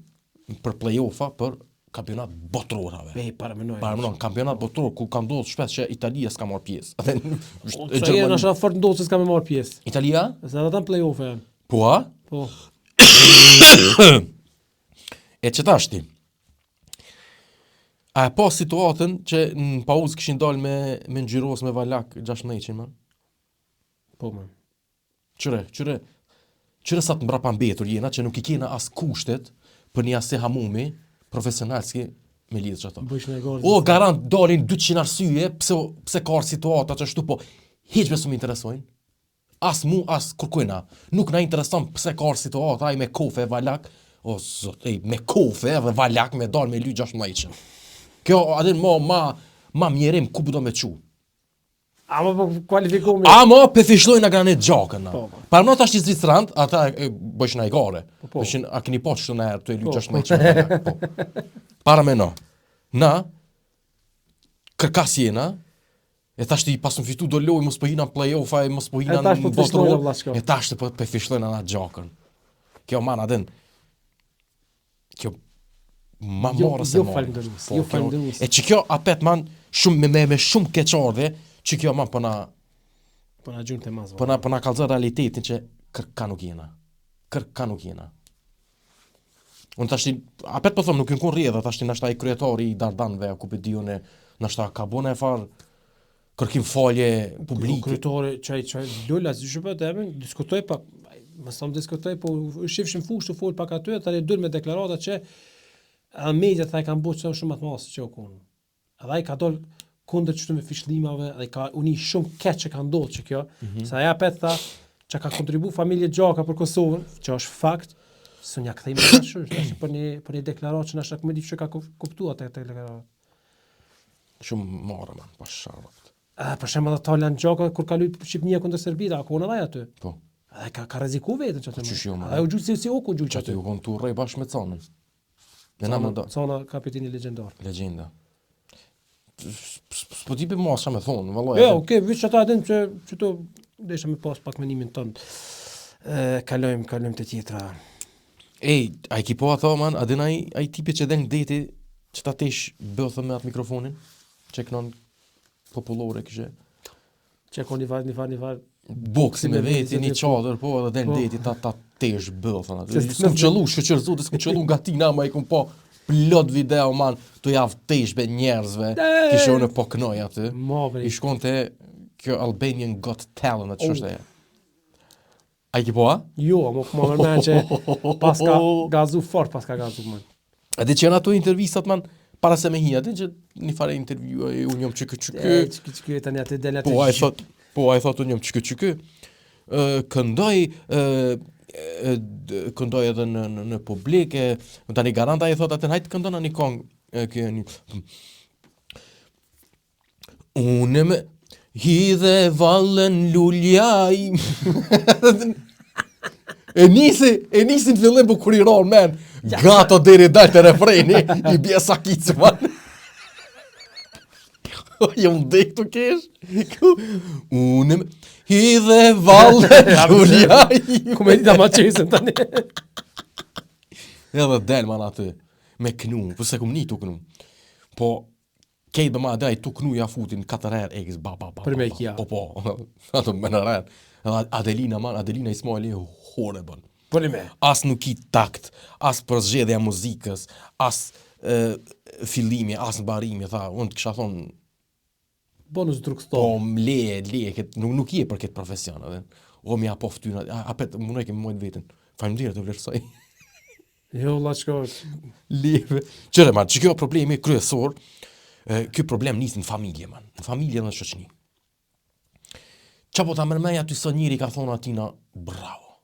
për play-offa për kampionat botrorave. Paramenoj, kampionat botror, ku ka ndodhë shpes që Italia s'ka marrë pjesë. Sa jenë është fort ndodhë se s'ka me marrë pjesë. Italia? Se në ta play-offa janë. Po, a? Po. E që tashti, a e pas situatën që në pauzë këshin dalë me ngjyros me Valak 6 meqin, man? Po, man. Qëre sa të mbrapa mbetur jena që nuk i kena as kushtet për një ase hamumi profesionalski me lidhë që ato. O, garant dalin 200 arsye pse ka situata që shtu, po hiq besu më interesojnë. As mu, as kërkujna. Nuk na intereson pse ka situata ai me kofe Valak, o zot, me kofe dhe Valak me dalë me ly 6 meqin. Kjo, adin ma mjerim ku do me qu. Ama po kualifikumi. Ama pe fishlojnë a Granit Xhakën. Par më tash i Zvicrant, ata bësh na i gare. Bëshin a keni pas çdo herë të ly 6 meqin. Para me no. Na kërkas jena. E tash ti pas më fitu do loj mos po hina play-off, ai mos po hina në botror. E tash po pe fishlojnë ana Xhakën. Kjo man adin. Kjo ma Jo- marrë se jo marrë. falëndërues, Po, jo kjo- falëndërues. E që kjo apet man shumë me shumë keqardhje, që kjo man po na gjurmë të mazë. po na kallëzon realitetin që kërka nuk jena. Kërka nuk jena. Unë tashti, apet po thom, nuk jën kun rrjedha, tashti nashta i kryetari i Dardanëve, ku pe di unë, nashta ka bune far kërkim falje publike. Kryetore, çaj Lola, si shpët emën, diskutoj pak, më sa më diskutoj, po shifshim fushë të fol pak aty, tani dul me deklarata që edhe mediat ai kanë bërë shumë më të madh se çokun. Edhe ai ka dol kundër çdo me fishlimave, ai ka uni shumë keq që ka ndodhur që kjo, sa ja pet tha që ka kontribu familje Gjaka për Kosovën, që është fakt, së nja kthejmë në dashur, tash për një deklaratë që nashta më di që ka kuptuar atë deklaratë. Shumë marrë man, pa sharrat. Për shembull ata Talan Gjaka kur ka luajtur Shqipnia kundër Serbisë, ku në aty. Po. Ai ka rreziku vetën çfarë. qysh jo, man. Ai u gjujë si oku gjujë Që aty aty. u konë tu rrej bashkë me Canën. Dhe na më do, Cona kapiteni legjendar. legenda. S'po ti be mosha me thonë, vallaj. Jo, okay, veç ata din që to desha me pas pak menimin ton. Kalojmë te tjetra. Ej, a i ki po ato, man, a din ai tipi që den deti, që ta tesh bëthë me atë mikrofonin, që kënon popullore këshe. Që ka një var. Boksi me veti, një qadër, po, edhe den deti, ta tesh bëthën atë. S'kum qëllu, shëqër zote, s'kum qëllu nga ti na, ma i kum po plot video, man, të javë tesh be njerëzve, kishe unë po kënoj aty. I shkon të kjo Albanian Got Talent, atë që është e. A i ki po, a? Jo, më mërmen që pas ka gazu fort, pas ka gazu më. A di që janë ato intervistat, man, para se me hi, a di që një fare intervju, unë jom çykë. Çykë tani atë del atë. Po, ai thot unë jom çykë. Këndoj edhe në publike, tani garanta ai thot atë hajt këndon një këngë kjo një. Unë me hidhe vallën luljaj. E nisi në fillim për kur i ronë, men. Gato deri dal të refreni, i bje sakicë, man. Jom dek të kesh. Unë me hidhe vallën luljaj. Komedita ma qesën tani. Edhe del, man, aty. Me knu, përse kum një tu knu. Po, kejt be ma dhe i tu knu ja futin 4 herë ekis, ba. Për me kja. Po, ato me në rrën. Edhe Adelina, man, Adelina Ismaili hore, ban. Për me. As nuk i takt, as për zgjedhja muzikës, as fillimi, as mbarimi, tha, unë të kisha thonë, bonus drugstore. po mle, nuk je për këtë profesion, edhe. O mi apo ftyna, apet, munoj kemi mojtë vetën. Faleminderit të vlerësoj. Jo, laçko. Leve. Qëre, man, që kjo problemi kryesor, kjo problem nis në familje, man. Në familje dhe në shoqëni. Qa po ta mërmej aty së njëri ka thonë atina, bravo,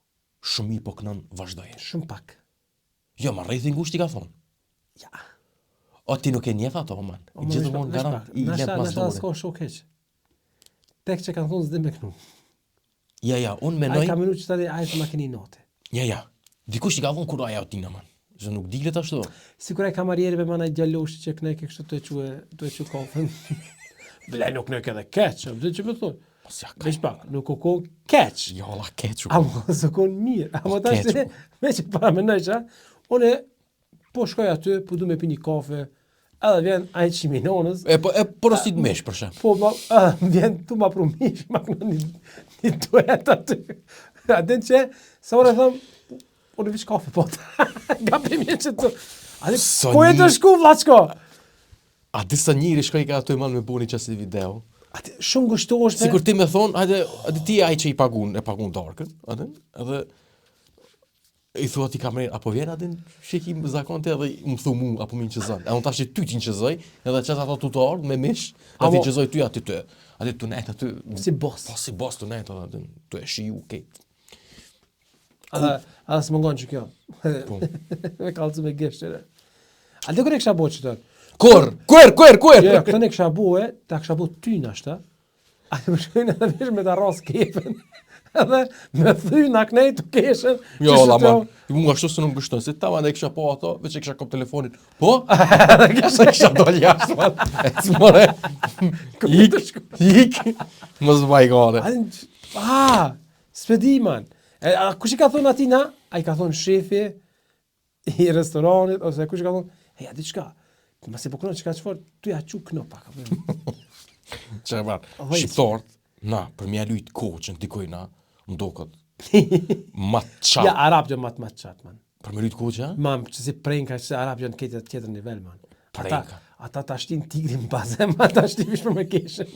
shumë i po kënën vazhdoje. Shumë pak. Jo, ma rejthi ngushti ka thonë. Ja. O ti nuk e njef ato, man. Gjithmonë garant, i lep Nashta masdore. s'ka shok heq. Tek që kanë thonë s'di me kënu. Ja, unë Ai menoj, ka menu që tani ai të makini note. ja. Dikush i ka thonë kur aja o tina, man. Që nuk dilet ashtu. Sikur ai kamarieri me mana djaloshi që kneke kështu të e kofën. Bile nuk nëke edhe keq, dhe që më thonë. Mos ja ka. Veç pak, nuk u kon keq. Jo, la kequ. Amo së kon mirë. Amo tash keq, me që para mendoj që unë po shkoj aty, po du me pi një kafe, edhe vjen ai qiminonës. E porosit mesh, për shem. Po vjen tu ma prumish, ma kënë një duet aty. A den që, sa orë e thëmë, unë vish kafe po të. Gapim e që të. A di, ku e të shku, vlaçko? A disa njëri shkoj ka ato e malë me buni qësi video. Ati, shumë gështosh me... Sikur ti me thonë, hajde ti ai që i pagun darkën, edhe i thua ti kamerin, apo vjen adin shikim zakonte edhe më thu mu, apo mi qëzën. E unë tash ty ti në qëzoj, edhe qëtë ato tutor me mish, edhe ti qëzoj ty aty të. Ati të nejtë aty... Si boss. Po, si boss të nejtë, edhe të e shiu, kejtë. A së mëngon që kjo. Me kalcu me gështëre. A dhe kërë e kësha bo që të? Kur? Jo, këtë ne kësha bo ta kësha bo ty nashta. A dhe më shkojnë edhe vish me ta ras kepen. Edhe me thyna kënej të keshen. Jo, la man, mu nga shtu se nuk bështën, se ta man e kisha po ato, veç e kisha kop telefonin. Po? Se kisha dol jashtë, man. E të mëre, ik, më zbaj gare. Spedi, man. Kush i ka thonë atina? A i ka thonë shefi i restoranit, ose kush i ka thonë? ja diçka. Mase po kënon çka çfarë, tu ja çu knopa ka. Çfarë ban? Shqiptarët, na, për mja lujt koçën dikoj na, mdokët. Mat çat. Ja arab jo mat çat man. Për me lujt koçë, Mam, që si prenka që arab janë këtë tjetër nivel man. Prenka. Ata ta shtin tigrin bazë, ata shtin vish për me keshën.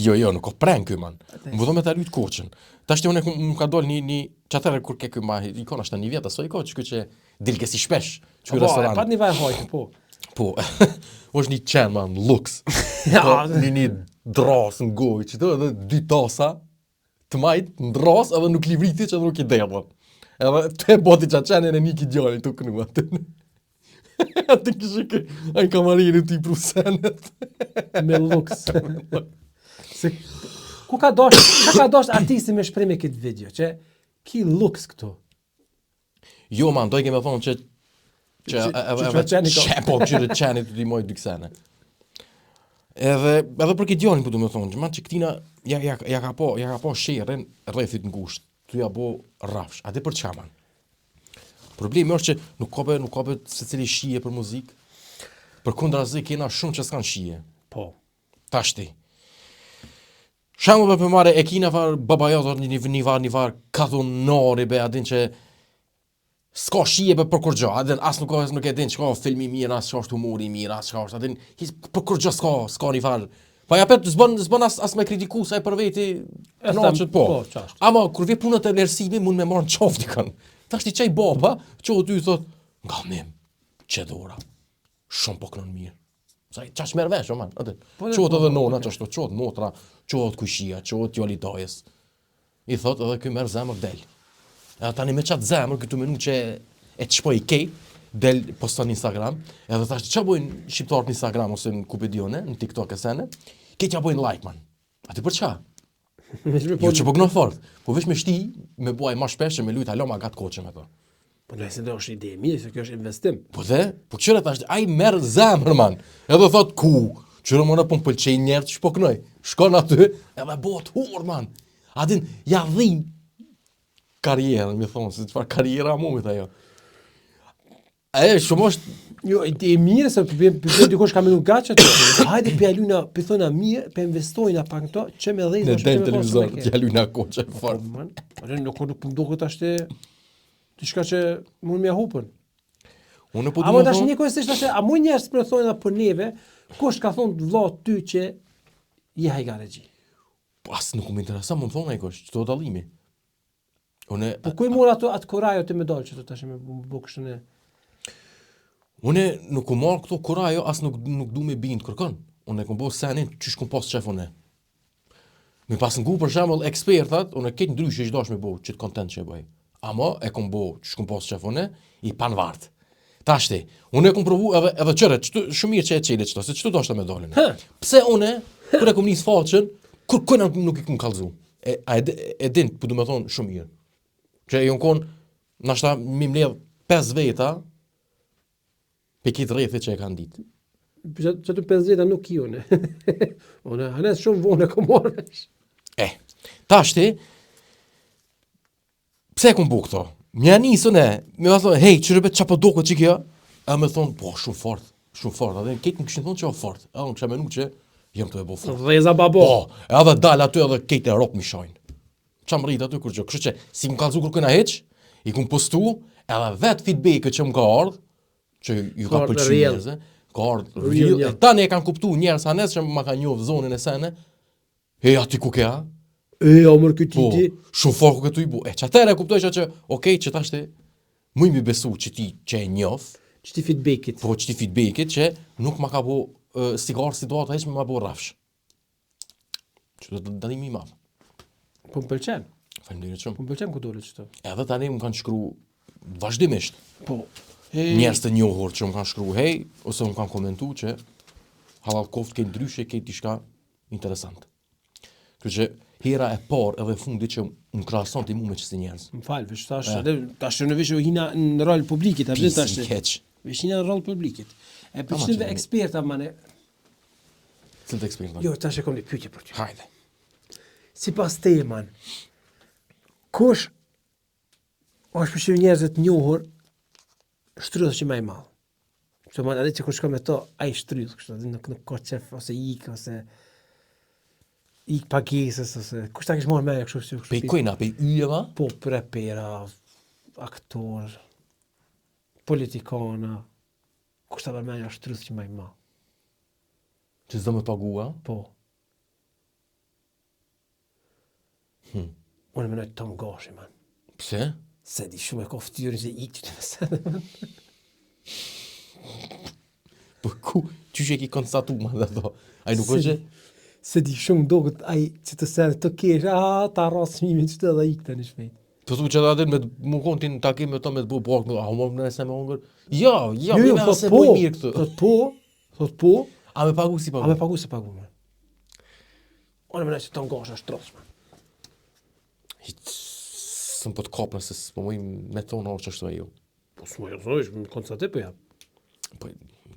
Jo, nuk ka prank ky man. Më do me ta lujt koçën. Tash unë më ka dal një çatëre kur ke ky ma ikon ashta një vjet aso i koç që dilke si shpesh. Ky restorant. Pat një vaj hojtë, po. Po. Është një qen man, lux. Ja, një dras në gojë, që të edhe 2 tasa të majt në dras edhe nuk li vriti që edhe nuk i derë. Edhe të e boti qa qenin e Niki Gjallin të kënu atë. Atë kështë kë, a në kamarinë të i prusenet. me lux. Se ka dosh artisti me shpreh me këtë video, që ki lux këtu. Jo man, dojke me thonë që po këshire qenit të dimoj dy ksene. Edhe për këtë djalin po du me thonë, që këtina ja ka po sherën rrethit ngusht, tu ja bo rafsh. A dhe për çka man? Problemi është që nuk ka secili shije për muzikë. Përkundrazi kena shumë që s'kan shije. Po. Tashti. Shamu për marre e kina var babajotor një var kathonori be adin që s'ka shije për kur gjo, adin as nuk e din çka filmi mirë, as çka është humori mirë, as çka është, adin për kur gjo s'ka një var. Pa ja pet s'bën as me kritiku sa e për veti knaqet po. Ama kur vjen puna te vlerësimi mund me marr qoftë dikën. Tash ti çaj baba, çohu ty thot, nga mim, çedora. Shumë po kënon mirë. Sa çash merr vesh, man, atë. Çohet edhe nona, çashtu, çohet motra, çohet kushia, çohet joli dajës. I thot edhe ky merr zemër del. Edhe tani me çat zemër këtu menu që e çpoj kej del poston në Instagram, edhe thash ç'a bojnë shqiptarët në Instagram ose në Kupedione, në TikTok e sene, ke t'ja bojnë like man. Atë për ç'a? Jo që po gënon fort, po veç me shti, me buaj ma shpesh e me lujt alo ma gatë koqe me to. Po nëse do është ide mirë, se kjo është investim. Po qëre tash, ai merr zemër man, edhe thot ku, qëre mëna po më pëlqej njerë që po kënoj, shkon aty, edhe bëhet hur man. Adin, ja dhin karierën, mi thonë, se çfarë karriera mumit ajo. Shumë është. Jo, ide mirë, se për dikush ka menu gaçë aty. Hajde pjaluna, pëthona mirë, për investojna pak këto, që me dhejtë, në del televizor, pjaluna koqe fort. Nuk më duket ashte diçka që mund m'ia hupën. Unë po Ama tash një kohësisht ashte, a mund njerëz të thonë për neve, kush ka thonë vëlla ty që je hajgaregji. Pas nuk më intereson, mund thonë ai kush, çdo dallimi. Po ku i mor atë kurajo të më dal që tash më bë kështu ne. Unë nuk u marr këto kurajo, as nuk du me bind kërkon. Unë kom bërë senin çish kom pas shef unë. Me pas ngu për shembull ekspertat, unë këtë ndryshe që dash me bërë, çit content që e bëj. Ama e kom bërë çish kom pas shef unë i panvart. Tashti, unë e kom provu edhe çore, shumë mirë që e çelë çto, se çto dashta me dalën. Pse unë kur e kom nis faqen, kur nuk i kom kallzu. E din, po do të thon shumë mirë. Që jon kon nashta mi mbledh 5 veta pe kitë rrethi që e kanë ditë. Që të 50 nuk i une. Unë hanes shumë vonë e kom marrësh. Tashti, pse kom bu këto? Mja nisën me thonë, hej, që rëbet qa po do këtë që kjo? E me thonë, po, shumë fort. Edhe ketë më këshin thonë që o fort. Edhe më kësha menu që jem të e bo fort. Dheza babo. Po, edhe dal aty edhe ketë e ropë mi shajnë. Qa më rritë aty kur që, kështu që si më kalzu kërkëna heq, i kom postu, edhe vetë feedback që më ka ardhë, që ju ka pëlqyer njerëz, ka ardhur real. Tani e kanë kuptuar njerëz anes që ma kanë njohur zonën e sene. Hey, aty ku ke ha? O mër këtë ti. Shumë fort ku këtu i bu. Çatëre kuptoj që okay, që tash ti më i besu që ti që e njoh, që ti feedbackit. Po që ti feedbackit që nuk ma ka bu sigar situata hiç më ma bu rrafsh. Që do dallim i madh. Po më pëlqen. Faleminderit shumë. Po më pëlqen ku dolet çto. Edhe tani më kanë shkruar vazhdimisht. Po. Njerëz të njohur që më kanë shkruar, hey, ose më kanë komentuar që halal koft ke ndryshe, ke diçka interesante. Kështu që hera e parë edhe fundi që më krahason ti mua me çështë njerëz. Më fal, veç tash në vesh hina në rol publikit, apo tash. Vesh hina në rol publikit. E përshtyve eksperta mane. Cilët eksperta? Jo, tash e kam një pyetje për ty. Hajde. Sipas teje man, kush është për njerëz të njohur shtrydhës që më i madh. Që man, edhe që kur shko me to, ai shtrydh, kështu, nuk ka qef, ose ose pagesës, ose kush ta kish marrë me kështu. Pe kujna, pe yjeva? Po, prepera, aktor, politikana, kush ta përmenja shtrydh që më i madh. Që s'do me pagua? Po. Unë menoj Tom Gashi, man. Pse? Se di shumë e ka ftyrën që ikë që në sene, man. Po ku, qyshe ki konstatu ma dhe do? Ai nuk është që? Se di shumë doket ai që të sene të kesh, ta rras fëmimin që të edhe ikë të një shpejt. Po thu që da din me më konë ti në takim me to me të bu brak, a më nëse me hongër? Ja, Jo, me thot se po, boj mirë këtë. thot po, A me pagu si pagu? a me pagu se pagu, man. Unë menoj që Tom Gashi është tros, man. Sëm po të kapë nëse s'po më me tonë orë që është e ju. Po s'mo jo thojsh, më konstante për jam. Po,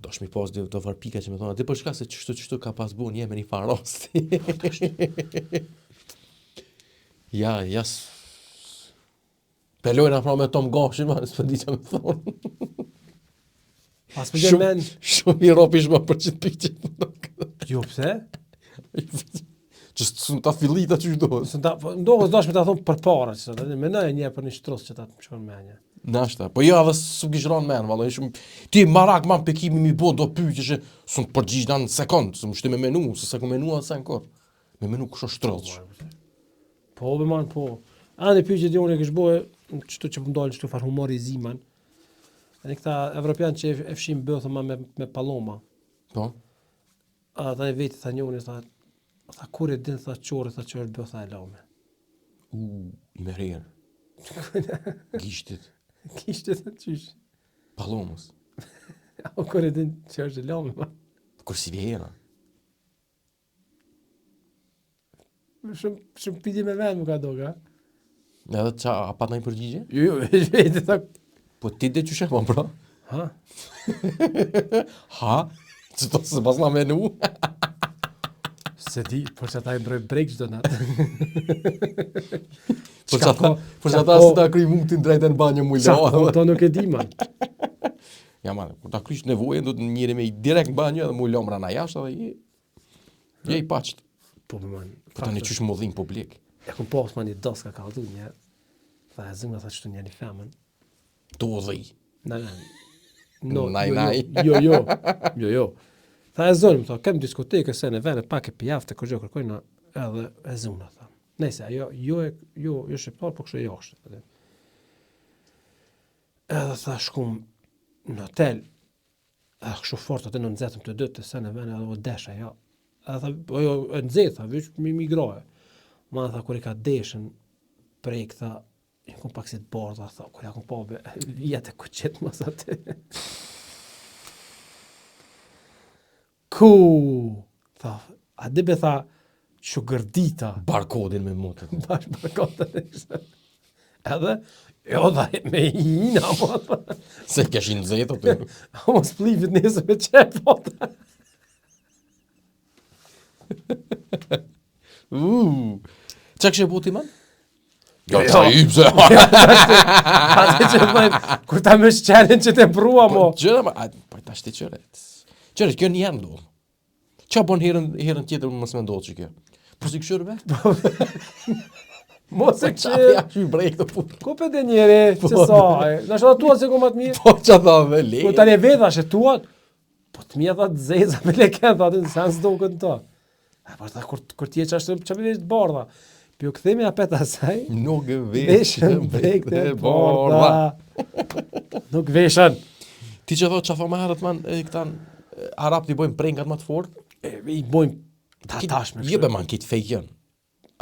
dosh mi pas do var pika që me thonë, di për shka se qështu ka pas bu një me një farë rasti. ja, pelojna pra me Tom Gashi, ma, s'po di që me thonë. Pas për gjen men. Shumë i ropish ma për qëtë pikë që Jo, pse? që s'në ta fillita që shdohet. Ndohës dash me ta thonë për para, që të menoj një për një shtros që ta të më qënë menja. Nashta, po jo edhe s'u kishron men, valla, shumë ti marak man pekimi mi bo do pyetje që s'u përgjigj në sekond, s'u shtë me menu, se ku menua sa ankor. Me menu kush është trollç. Po be man, po. Ani pyetje që unë e kish bëhe, çto që më dalin çto far humori ziman. Ani këta evropian që e fshin bëthë me palloma. Po. Ata e vetë tha njëri tha kur e din tha çorë tha që është bëtha e lame. I merrën. Gishtit. Kishte të qysh. Pallomës. O kur e din që është e lame, ma. Kur si vjera. Shumë piti me vend më ka doga. Edhe qa, a pat ndonjë përgjigje? Jo, vetë tha. Po ti dhe që shepon, bro? Ha? Ha? Që to se pas na menu? Se di, por që ata e mbroj brek çdo natë. Por që ata se ta kry mutin drejt në banjë mu Sa, lo. to nuk e di, man. Ja, man, kur ta krysh nevojën, do të njëri me i direkt në banjë edhe mu lo mrana jashtë edhe je i paqt. Po, man. Po tani qysh modhim publik. E kom pas ma një doska ka du një. Tha e zëmë, tha qëtu një femën. Do dhi. No, Naj. Jo. Tha e zonë, më tha, kem diskoteke se në vene pak e pijafte, kërgjë kërkojnë edhe e zonë, tha. Nëse, jo shqiptar, po kështë e jashtë. Edhe tha shkum në hotel, edhe kështu fort atë në nëzetëm të dëtë, se në vene edhe o desha, ja. Edhe tha, jo, e nëzetë, tha, vysh mi migraje. Ma tha, kur i ka deshën, prej këtha, i kom pak si të bardha, tha, kur ja kom pabe, jetë e kuqet mas atë. Tha, a dibe tha, që gërdita. Barkodin me motët. Barkodin e kështë. Edhe, jo dha, me hina, mo, tha. Se keshin zetë, të. A mos plivit nëse me qepo, tha. Qa kështë e buti, man? Jo, ta i pse. Ate që bëjnë, kur ta më shqenin që te brua, mo. Gjëra, ma, po ta shti qëret. Qëret, kjo një ndodhë. Qa bon herën tjetër mësë me ndodhë që kjo? Po si këshurve? Mos e Qa që... ja që i brej këtë punë. Ku për dhe njeri, që sa, në shëta tua se ku më të mirë. Po qa tha dhe le. Po tani e vedha që tua, po të mija tha të zeza me leken, tha të në sens do këtë ta. Po tha, kur tje që ashtë që vesh të bardha. Pjo këthemi apet asaj, Nuk veshën brek të bardha. Nuk veshën. Ti që thot që thot me herët, man, këtan Arab t'i bojnë prengat më të fort? I bojnë tashme. Jebe, man, kitë fake jënë.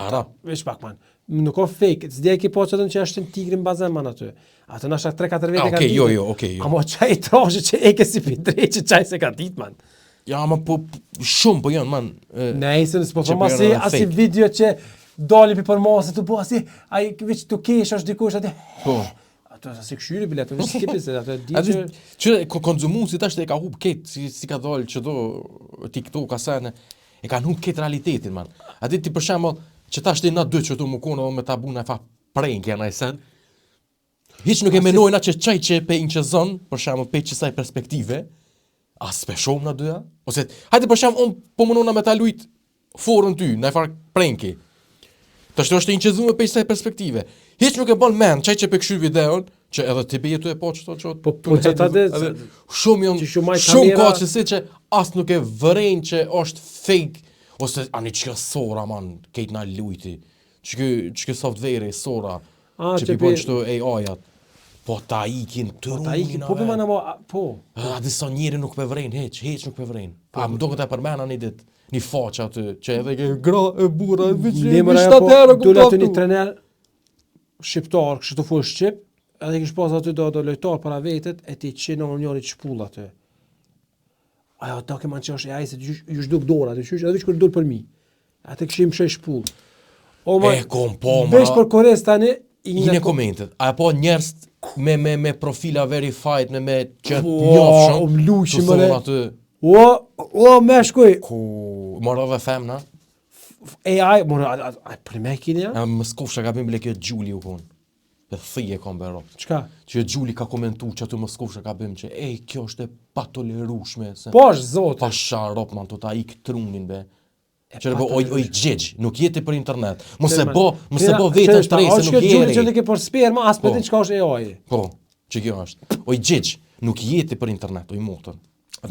Arab. Vesh pak, man. Nuk o fake, s'dje ki po qëtën që është në tigrin bazen, man, aty. Atë në ashtë 3-4 vete ka ditë. Jo. Amo qaj trashe që e kësi për drejtë që qaj se ka ditë, man. Ja, ma po, shumë po janë, man. Nejse, nësë po thoma asi video që dali për masë të bo, asi, ai veç të kesh është dikush, ati, Po. ato asi këshyri bilet, të vështë kipi se, ato di Atë që... që konzumuesi tash e ka hub ketë, si ka dalë që do TikTok asane, e kanë hub ketë realitetin, man. Atë ti për shembull që tash ti na dy që tu më konë me ta buna fa prank janë ai sen. Hiç nuk e menojnë atë çaj që pe inqezon, për shembull pe çësaj perspektive, As pe shohim na dyja? Ose hajde për shemb un po mundona me ta lujt forën ty, në far pranki. Tash është inqezuar pe kësaj perspektive. Hiç nuk e bën mend çaj që pe kshy videon, që edhe ti bëje tu e po çto. Po çata shumë shumë koçësi që as nuk e vëren që është fake ose ani çka sora man, kejt na lujti. Çka software sora. Që bën çto AI-at. Po ta ikin të rumin. Po më po. A disa njëri nuk pe vren hiç nuk pe vren. A më duket e përmena një ditë, një faqe aty që edhe ke gra e burra dole aty një trener shqiptar, kështu fu shqip, edhe kish pas aty do lojtar para vetet e ti qenë njëri çpull aty. Ajo do ke që është ai se ju zhduk dora, ti qysh edhe kur dol për mi. Atë kishim shej shpull. O ma vesh për Kores tani i në komentet. A po njerëz me profila verified me që njofshëm. O mluçi më aty. O më shkoj. Ku morë dhe femna? AI morë për më kini ja? Më skofsha gabim bile kjo Gjuli u kon. Dhe thije kom bero. Çka? Që Gjuli ka komentuar që aty më skofsha gabim që kjo është e patolerueshme se. Po zot. Pasha rop man tota ik trunin be. Që bo oj gjigj, nuk jeti për internet. Mos e bo vetën shtresë, nuk jeri. Që ke për sperma, as për din çka është AI. Po, që kjo është. Oj gjigj, nuk jeti për internet, oj motër.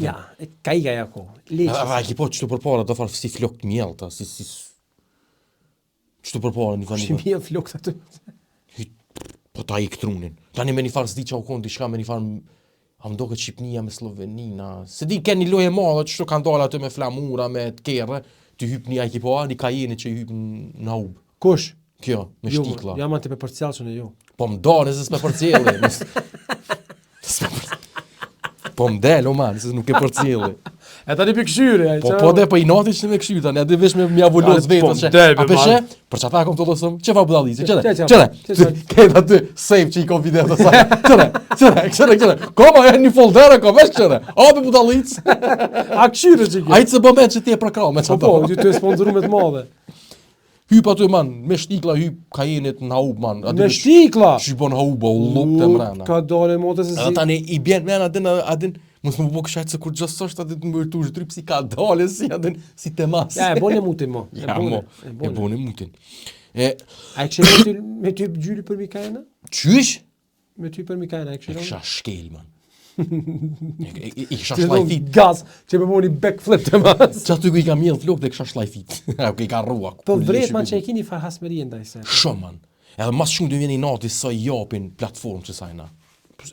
Ja, ka i gaja ko. A ki po çto përpara do fal si flok mjellta, si çto përpara një fani. Si mjell flok aty. Po ta ik trunin. Tani me një farë s'di çau kon diçka me një farë a më doket Shqipnia me Slovenina. Se di ken një lojë e madhe çto kanë dalë aty me flamura, me të kerrë. Ti hyp një ekipo A, një kajeni që i hyp në hub. Kush? Kjo, me shtikla. Jam aty pe përcjellshën e jo. Po më dalë se s'me përcjellë. Po më del, o man, se nuk e përcjellë. E tani pe këshyre, ai. Po dhe po i nati që me këshyre tani, a dhe vesh me mjavullos vetës që. A peshe, për çata kom të losëm, që fa budallice, qëre. Këtë aty, save që i kom video të saj. Qëre. Koma e një folder e kom, vesh qëre. A be budallice. A këshyre që kjo. A i të se bëmet që ti e prakra me qëta. Po, ty e sponsoru me të madhe. Hyp aty man, me shtikla hyp kajenit në haub man. Me shtikla? Shqipon hauba, u lup të mrena. Ka dole mote se si. Edhe tani i bjen men adin, mos më bëk shajt se kur gjësosht adin të më vërtush dryp si ka dole si adin si temas. Ja, e boni mutin mo. E boni mutin. A e këshire me ty gjyri për Mikajna? Qysh? Me ty për Mikajna e këshire? E kësha shkel man. I kësha shlajfit. Gaz, që me boni backflip të mas. Që aty ku i ka mjell flok dhe kësha shlajfit. I ka rrua. Po vret man që e kini far hasmeri ndaj se. Shumë man. Edhe mas shumë dhe vjen i nati sa i japin platformë që sajna.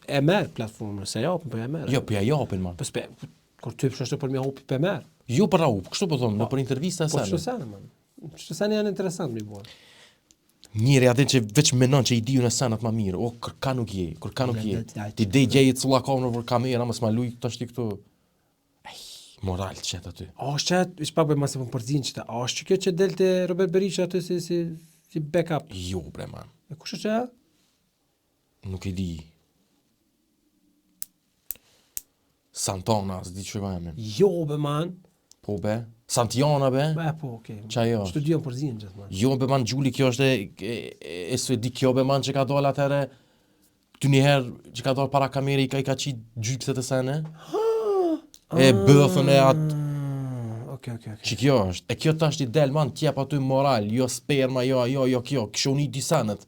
E merë platformën, se japin, po e merë. Jo, po ja japin man. Po s'pe, kur ty përshështë për mja hupi për merë. Jo për hup, kështu po thonë, në për intervista e sene. Po kështu sene man. Kështu sene janë interesant mi bua. Njëri atin që veç menon që i diju në senat ma mirë, o kërka nuk je. Ti dej gjejit sulla kamër për kamera, mës ma luj të ashti këtu. Moral qëtë aty. A është qëtë, ishtë pak bëj masë për përzin qëta, a është që kjo që delte Robert Berisha aty si backup? Jo bre man. E kush është që? Nuk i di. Santana, s'di që vajamin. Jo be man. Po be. Santiana be? Be po, okej. Qa jo? Studion përzin gjithë man. Jo be man, Gjuli kjo është e suedi kjo be man që ka dollë atëre, ty njëherë që ka dollë para kamere i ka qitë gjypset e sene. E bëthën e atë. Okej. Që kjo është. E kjo tash t'i del man t'jep aty moral, jo sperma, jo kjo, kësho një dy senet.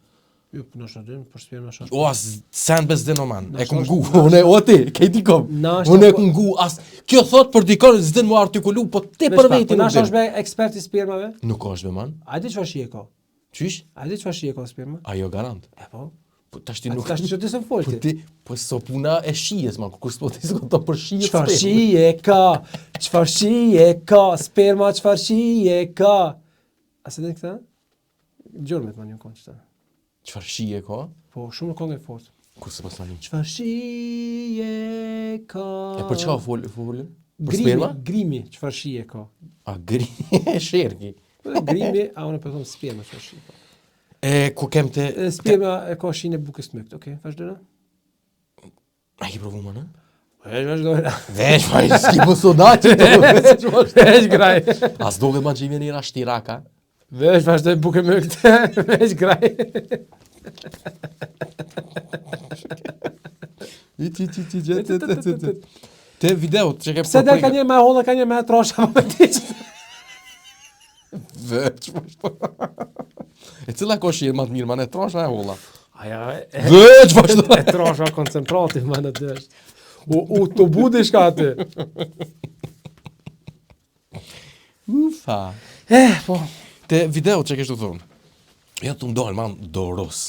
Jo, në shadin, për sperma shashtë. O, as sen bez dino man, e këm gu, o ti, kej ti kom, unë e këm gu, as, kjo thot për dikon, zdin mu artikulu, po ti për veti nuk din. Nash është be ekspert i spermave? Nuk është be man. A di çfarë shije ka? Qysh? A di çfarë shije ka sperma? Ajo garant. E po. Po tash ti nuk. Tash që ti s'e folti. Po so puna e shijes man, kur s'po ti s'ko të për shijes. Çfarë shije ka? Çfarë shije ka? Sperma çfarë shije ka? A se din këta? Gjurmet man një konë qëta. Çfarë shije ka? Po, shumë këngë e fort. Kur se pas tani. Çfarë shije ka? E për çfarë folën? Grimi, çfarë shije ka? A grimi, sherki. Grimi, a unë po them sperma çfarë shije ka. Ku kem të... Sperma e ka shijen e bukës mykt, okay? Vazhdojna? A i provu më në? Vazhdojna. Vesh, ma i s'ki më sodati. Vesh, graj. As doke ma që i vjen i rash tiraka. Vesh, vazhdoj buke mykt. Vesh, graj. Te videot që ke Pse del ka një me holla, ka një me trosha me tiç. Veç. E cila kosh je më të mirë, më e trosha e holla. Aja, Veç vazhdo. e trosha koncentrati, më në dësh. U të budi shka aty. Ufa. Po. Te videot që ke shtu thonë. Ja të ndalë, man, doros.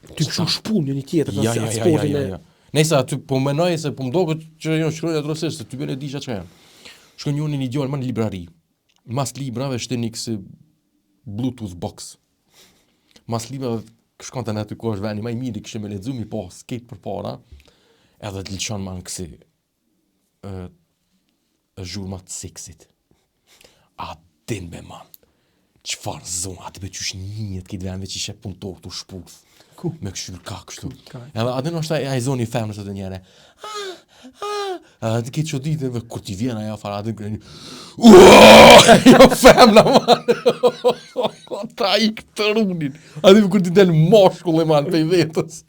Ty kështu shpun një tjetër, Ja. Nëse aty po menoj se po mdoket që jo shkruaj atrocesht, se ty bën e disha çka janë. Shkon njëri një djalë në librari. Mas librave shte një kësi Bluetooth box. Mas librave shkon të në aty ku është veni më i miri kishte me lexuar mi po skate përpara. Edhe të lëshon man kësi zhurma të seksit. A din me man. Çfarë zonë, aty be qysh njët këtë venve që ishe punto këtu shputh. Ku? Me këshyr ka kështu. Ka. Edhe aty në është ai zoni i femrës atë njëre. Aty këtë që ditë dhe kur ti vjen aja fara aty kërë një jo femna man. Ta i këtë runin. Aty kur ti del moshkull e man pej vetës.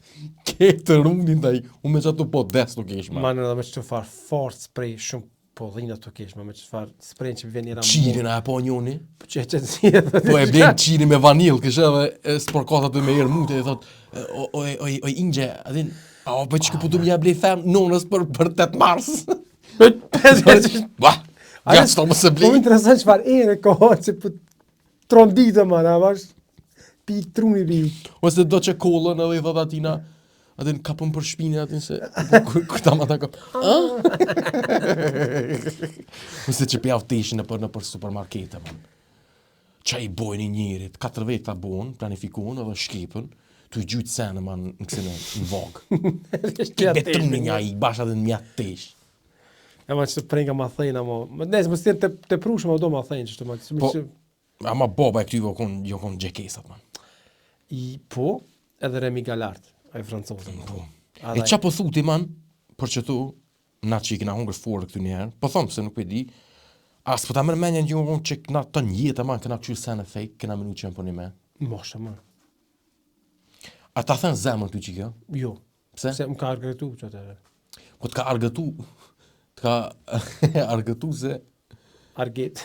Këtë runin ta i. Unë me që ato po des nuk ish man. Man edhe me që farë fort spray shumë po dhina të kesh, me që farë spray që vjen njëra Qirin a po njoni. që si e dhe. Po e blen qiri me vanil, kështë edhe sporkat aty me erë mute, e thot, oj Inge, adin, po që këputu mja blej fem nonës për 8 mars. Ba, ja s'to më se Po blej. interesant që farë ere kohë që për trondite, man, a vash, pi truni pi. Ose do që kollën edhe i thot atina, adin kapëm për shpinë atin se, kur ta ma ta kap. Ose që pjav teshin në për supermarkete, man. Qa i bojnë i njerit, 4 vetë ta bojnë, planifikuan edhe shkepën, tu i gjujtë senë man në kësine në vogë. Betrunin nga i basha dhe në mjatë tesh. E ma që të prenga ma thejna, mo. Nëse më stjenë të prushë ma do ma thejnë, që të ma Po, ama baba e këtyve jo kon gjekesat, man. Po, edhe Remi Galart, ai francozën. Po. E qa po thuti, man, për që tu, na që i kina hungër forë këtu njerë, po thomë se nuk pe di, as po ta mërmenja një unë që këna të njëta, man, këna këqyrë sene fake, këna minu që në për një me. Mosha, man. A ta thënë zemën ty që kjo? Jo. Pse? Se më ka argëtu që të Po të ka argëtu, të ka argëtu se... argët.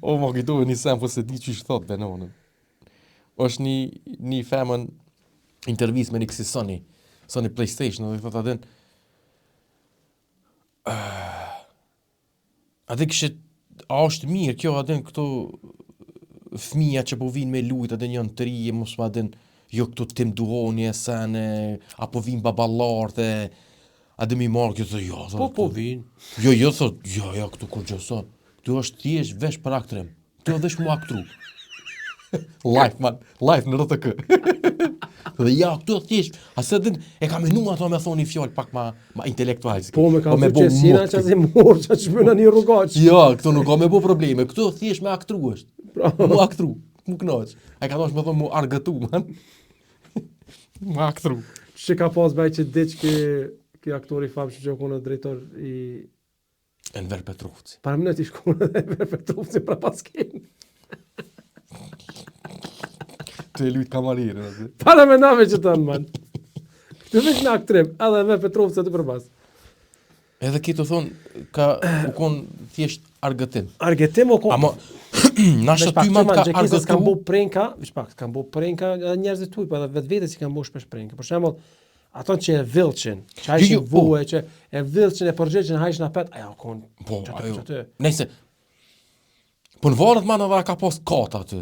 O, më kujtove një sem, po se di që ishtë thot, Benonën. është një femën intervjis me një kësi Sony PlayStation, dhe i thot adin, adin kështë, a është mirë, kjo adin këto fëmija që po vinë me lujt, adin janë të rije, mos më adin, jo këto tim duhonje, sene, apo vinë babalartë, adin mi marrë kjo, thë, jo, Po vinë. Jo, thot, jo, këtu kur gjëso, këtu është thjesht vesh për aktrim, këtu vesh mu aktru. Life, man, life në RTK. Dhe ja, këtu thjesht, asë din, e ka menu ato me thonë një fjallë pak ma intelektual. Po me ka thë që sina që zi morë që që bëna një rrugaq. Ja, këtu nuk ka me bo probleme, këtu thjesht me aktru është. Mu aktru, mu knaq. E ka dosh me thonë mu argëtu, man. Mu aktru. Që ka pas baj që diq ki aktori famë që kone drejtor i... Enver Petrovci. Para më në t'i shkone dhe Enver Petrovci pra pasken. Të e lujtë kamarire. Para me nave që tanë, man. Të vesh në aktrim, edhe Enver Petrovci të përpas. Edhe ki të thonë, u konë thjesht argëtim. Argëtim o konë. Ama, nasha ty man ka argëtu. S'kan bo prenka, vish pak, s'kan bo prenka edhe njerëzit tuj, po edhe vetë vete si kan bo shpesh prenka. Për shembull, ato që e villçin, që hajshin vuë, që e villçin e përgjigjen hajshin apet, ajo kon. Po, ajo. Ajo. Nëse po në varët man edhe ka pas kat aty.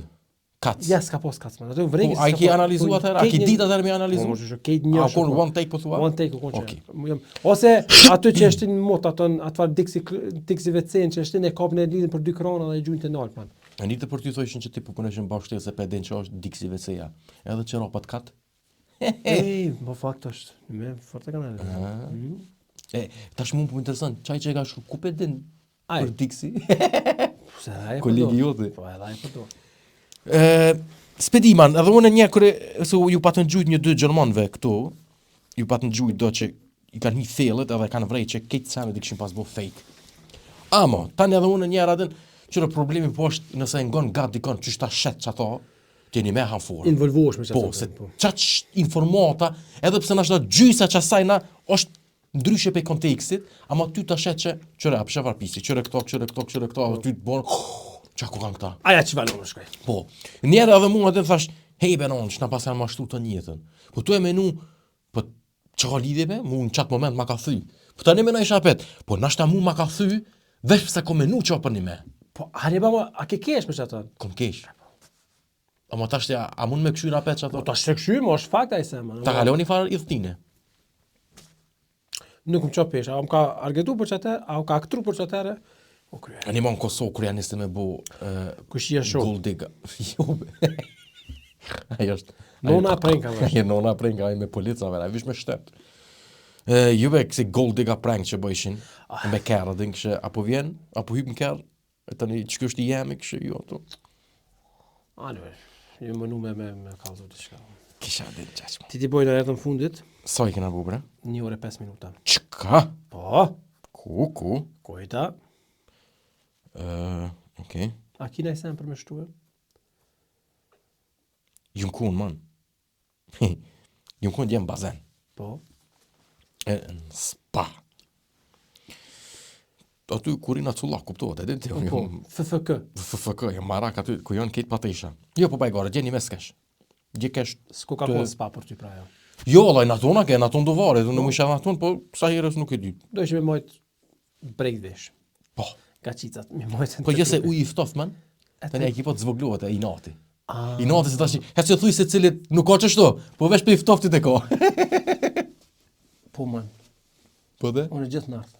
Kac. Ja, s'ka pas kac man. Ato vrengë. Po, a i ki analizu atëherë? A ki ditë atëherë me analizu? Po, që kejt një. A kon one take po thua? One take u kon që. Okay. Ose aty që është në mot atëfar diksi vecen që është në kapën e lidhën për 2 krona dhe e gjujnë të nalt man. E një për ty thoshin që ti po puneshin bashkëtet se pedin që është diksi WC-ja. Edhe që ropat kat. Ej, po fakt është. Me forte kanale. Tash mund po interesant, çaj që e ka shku ku pedin për diksi. Se ai. Kolegi jote. Po edhe ai po do. Spedi man, edhe unë një kërë, se ju patën gjujt 1-2 gjermanve këtu, ju patën gjujt do që i kanë një thellët edhe kanë vrej që këtë sanë i këshin pas bo fake. Amo, tani edhe unë një radin, qërë problemi po është nëse ngon gat dikon që shta shet që ato, T'jeni me hanforë. Involvohesh me çfarë. Po, se çaq informata, edhe pse na është gjysa çasajna është ndryshe pe kontekstit, ama ty ta shet që çore apsha varpisi, çore këto, ty të bon. Çako kanë këta. Aja ç'valon shkoj. Po. Njëherë edhe mua atë thash, "Hey benon, ç'na pas janë mashtu të njëjtën." Po tu e menu, po çka lidhje me, mu në çat moment ma ka thy. Po tani më na shapet. Po nashta mu ma ka thy, veç pse ko menu çopën me. Po hani ba a ke kesh me çato? Kom kesh. Ama tash a mund me këshyra pet çato? Po tash se kshy, mo është fakt ai se më. Ta kaloni farë idhtine. Nuk më çop pesh, a më ka argëtu për çatë, a u ka aktru për çatë? O krye. Ani mon Kosovë kur janë me bu Kushia shoh. Gold digger. Jo. Ai është. Nona prenka. Ai nona prenka ai me policave, ai vish me shtet. Juve kësi gold digger prank që bëjshin me kerë, din kështë apo vjen, apo hyp në kerë, e tani ç'ky është i jemi kështë jo ato. Anëve, ju më nume me kallëzor të shka. Kisha din qaqma. Ti bojnë në jetën fundit, Sa i kena bu bre? 1 orë e 5 minuta. Çka? Po, Ku? kojta, Okay. a kina i sen për me shtuë? Jum kun man. Jum kun djem bazen. Po, Në spa. Aty kurina culla kuptohet, edhe ti. po, FFK. FFK, jam marak aty ku janë këtë patesha. Jo po bajgore, gjeni mes kesh. Gje kesh. S'ko ka kon spa për ty pra jo. Jo, laj natona ke, naton do varet, unë më isha naton, po sa herës nuk e di. Do ishte me mojt brejt vesh. Po. Gaqicat, me mojt. Po jese uji i ftoft man. Tani ekipot zvoglohet e i nati. Ah. I nati se tash, hecë thuj se cilit nuk ka çështo, po vesh pe i ftoftit e ka. Po man, Po dhe? unë gjithë natë.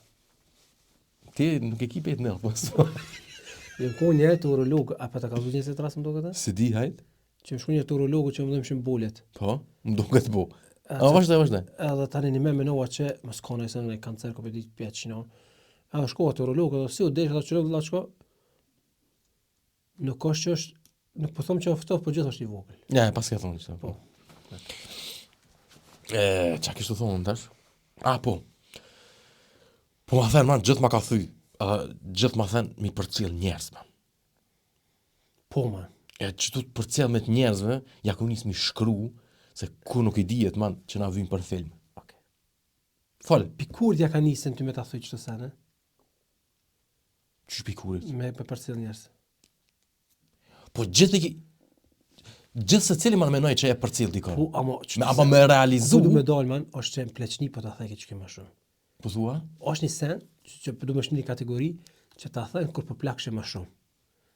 Ti nuk e ki pet në, po. Jam ko një të urolog, a pa ta ka zhut 20 rast më do këtë? Si di hajt? Që më shku një të urologu që më dojmë shumë bolet. Po, më duket po. A vazhde. Edhe tani një me menova që më s'kona i sënë në kancer, ko për ditë 500 anë. Edhe shkova të urologu, edhe si u desh, edhe qërëv dhe shko, nuk është që është, nuk po thom që oftof, po gjithë është i vogël. Ja, pas ke thonë që. Po. Qa kishtu thonë tash? Po. Po ma thënë, man, gjithë ma ka thy. Gjithë ma thënë, mi përcjell njerëzve. Po, man. Që tu të përcjell me të njerëzve, ja ku nis mi shkru, se ku nuk i dijet, man, që na vynë për film. Okay. Fal, Pikur t'ja ka nisën ty me ta thuj qëto sene? që pikurit? Me përcjell njerëz. Po gjithë se cili man menoj që e përcjell dikon. Po, Ama me realizu. Du me dal, man, është që më pleqni, po ta theke që ke më shumë. Po thua? Është një sen, që du me shni një kategori, që ta thënë kur po plakshë më shumë.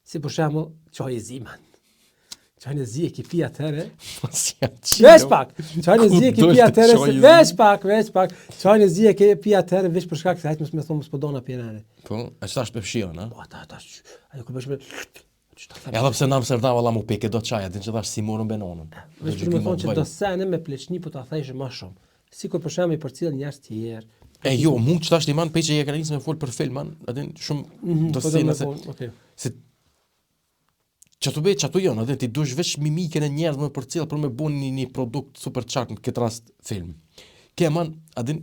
Si për shembull, çaj e zi, man. Çaj e zi e ki pi atëre. Veç pak. Çaj e zi e ki pi atëre. Veç pak. Çaj e zi e ki pi atëre veç për shkak se hajt mos më thon mos po dona pirane. Po, e çtash pe fshirën, a? Po ata. Ajo kur bësh me Edhe pse në Amsterdam valla mu peke do çaja, din që thash si morën benonën. Veç më thon që do sene me pleqni po ta thajsh më shumë. Sikur për shembull i përcjell njerëz të tjerë. Jo, mund çtash ti man peçë e kanë nisë me fol për filman, atë shumë do sinë se. Okej. Se çatu jo, atë ti dush veç mimikën e njerëzve për cilë për me bën një produkt super qartë në këtë rast film. Ke man, adin,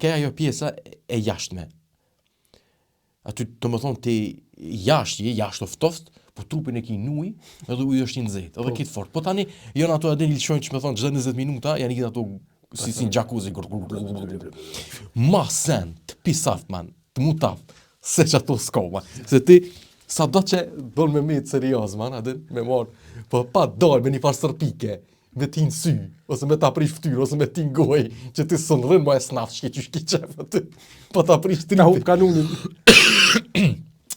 ke ajo pjesa e jashtme. Aty të më thonë ti jashtë oftoft, po trupin e ki nuj, edhe uji është i nxehtë, edhe kitë fort. Po tani, janë ato adin lëshojnë që me thonë, çdo 20 minuta, janë ikit ato si në jacuzzi. Ma sen, të pisaft, man, të mutaft, se që ato s'ka, man. Se ti, sa do që donë me mitë serios, man, adin, me marë, po pa dalë me një farë sërpike, me ti në sy, ose me ta prish ftyrë, ose me ti në goj, që ti së në rënë ma e snafë, që shki qef, aty, po ta prish ti Na hup kanunin.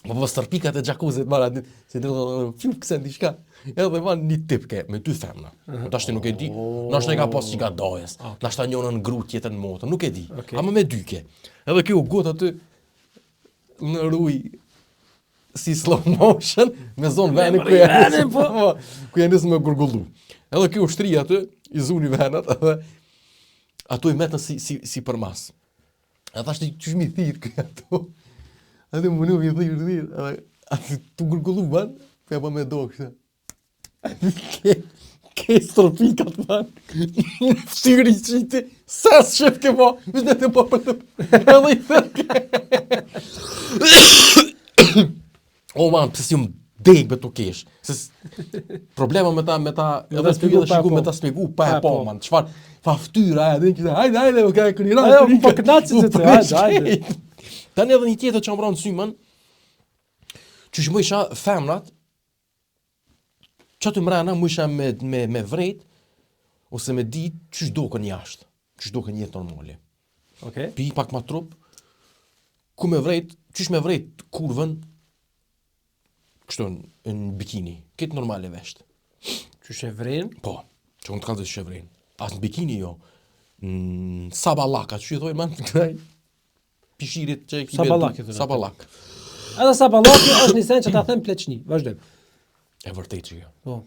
Po sërpikat e gjakuzit, man, adin, si të fjuf kësen di shka, edhe man një tip ke, me 2 femna, tash ti nuk e di, nashta i ka pas që nga dajes, nashta njënën në gru tjetën motën, nuk e di, ama me 2 ke, edhe kjo gut aty, në ruj, si slow motion, me zonë veni ku janë nisë me gurgullu. Edhe kjo ushtri aty, i zuni venat, edhe ato i metën si për mas. Edhe ashtë që shmi thirë këja ato. Edhe më në mi thirë, edhe aty të gurgullu ban, për pa me do kështë. Ke stropikat ban, fëtyri qiti, ses shef ke po, vishë me të po për të, edhe i thërë. O man, pëse si më deg me të kesh. Se problema me ta edhe shpigu me ta spjegu pa e po man. Çfarë fa ftyra edhe që hajde okay kënira. Ajo po knacë se hajde. Tani edhe një tjetër që mbron sy man. Qysh më isha femrat. Çatu mrena më isha me vret ose me ditë çysh dokën jashtë. Çysh dokën jetë normale. Okej. Pi pak ma trup. Ku me vret, qysh me vret kurvën kështu në bikini. Këtë normale vesht. Qysh e vren? Po, që unë të kalë që e vren. As në bikini jo. Në saballaka, që i thoi man? Pishirit që i Saballak. Saballak. Edhe saballaki është një sen që ta them pleçni. Vazhdojmë. E vërtet që jo. Po.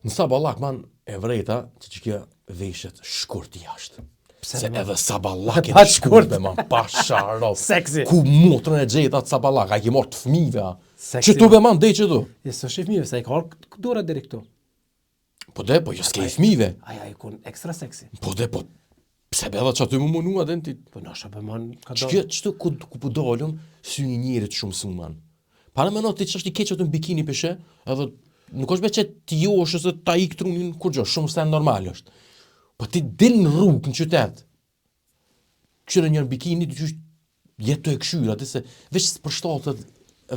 Në saballak, man, e vreta që kjo veshet shkurt jashtë. Se edhe saballak e shkurt, man, pa sharot. Seksi. Ku motrën e gjeta të saballak, a i ki morë të fmive, a. Seksi. Që tu be man, dej që tu. Je së shif fëmijëve, sa i ka dora deri këtu. Po jo s'ke i fmive. Aja i kun ekstra seksi. Po, pse be edhe që aty më munua den ti. Po nasha be man ka do. Qëtë ku po dalëm, sy një njerit shumë suman. Para me no, ti që është i keqët në bikini peshe, edhe nuk është be që ti josh ose ta ik trunin kur gjo, shumë sen normal është. Po ti dil në rrugë në qytet. Këshire një në bikini, ti qështë jetë të e këshyra, ti se veç për shtatët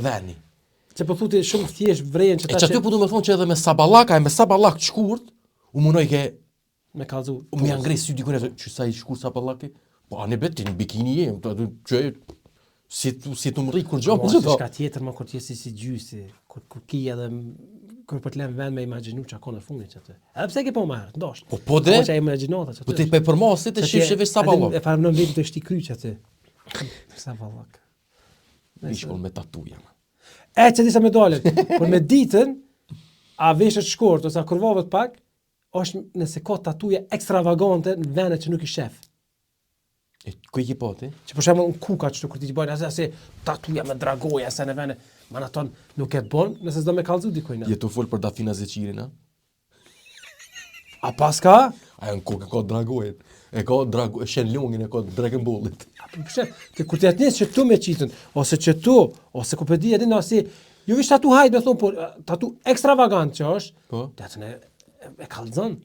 veni. Që po thuti shumë thjesht vrejen që E që aty po du me thonë që edhe me saballak të shkurt, u munoj ke me kallzu. me angre sy dikun e që sa i shkurt saballaki, po anë beti në bikini jem, që si të më rri kur gjo, Po është shka tjetër më kur t'jesi si gjysi, kur ki edhe kur po t'lem vend me imagjinu që ako në fundit që aty. Edhe pse ke po më herët, ndoshta. Po dhe, që e imagjinata që aty. po ti pe përmasit e shifshe veç saballak. E paramnon vetë të shti kryq aty. Saballak. Ishkoll me tatuja. E që disa me dalën, por me ditën, a veshët shkort ose a kurvovet pak, është nëse ka tatuja ekstravagante në vene që nuk i shef. E ku i ki po ti? Që për shembull në kuka që kur ti bën asë tatuja me dragoja se në vene, man aton nuk e bën, nëse s'do me kallzu dikujt. Je tu fol për Dafina Zeqirin, a? A pas ka? Ajo në kokë ka dragojet. E ka e shen lungin, e ka Dragon Ballit. Ke kur ti atnis që tu me qitën, ose që tu, ose ku pëdi edhe nësi, ju vish tatu hajt me thonë, por tatu ekstravagant që është, Po? të atën e kallëzën.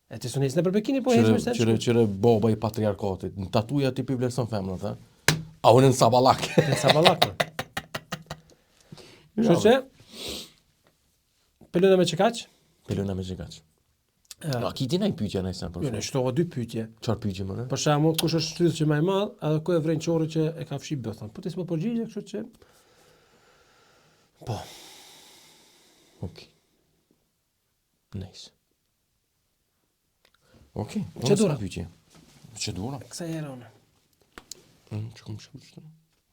E ti sunis në për bikini, po heq me sen shku. Qire baba i patriarkatit. Në tatuja ti piblekson femnat, a? A unë në saballak. Në saballak. Kështu që, peluna me qëkaq? Peluna me qëkaq. A ki ti nej pyqja nej sen për Jo, në shtoha dy pyetje. Qarë pyqje më ne? Për shembull, kush është shtrydhë që më i madh, edhe ku e vren çorri që e ka fshi bëthën. Po ti s'më përgjigje, kështu që po. Okej. Nice. Okej. Çedura. Pyqje. Çedura? Kësa herë unë. Që kom shkruqit.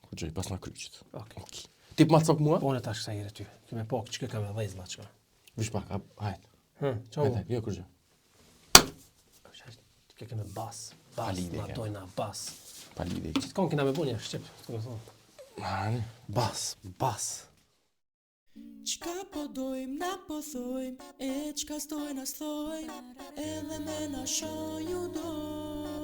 Ku gjej pas na kryqit. Okej. Ti për cok mua? Po në tash kësa herë ty. Ti me po çka kam vëzlla çka. Vish pak, hajt. Çau. Hajt, jo kur gjë. Ti ke me bas. Bas, lidhje ma ke. dojna bas. Pa lidhje. Çit kon kena me bunja shqip, të më thonë. Mani. Bas, bas. Qka po dojmë, na po thojmë, e qka stojnë as thojnë, edhe me na shoh ju dojnë.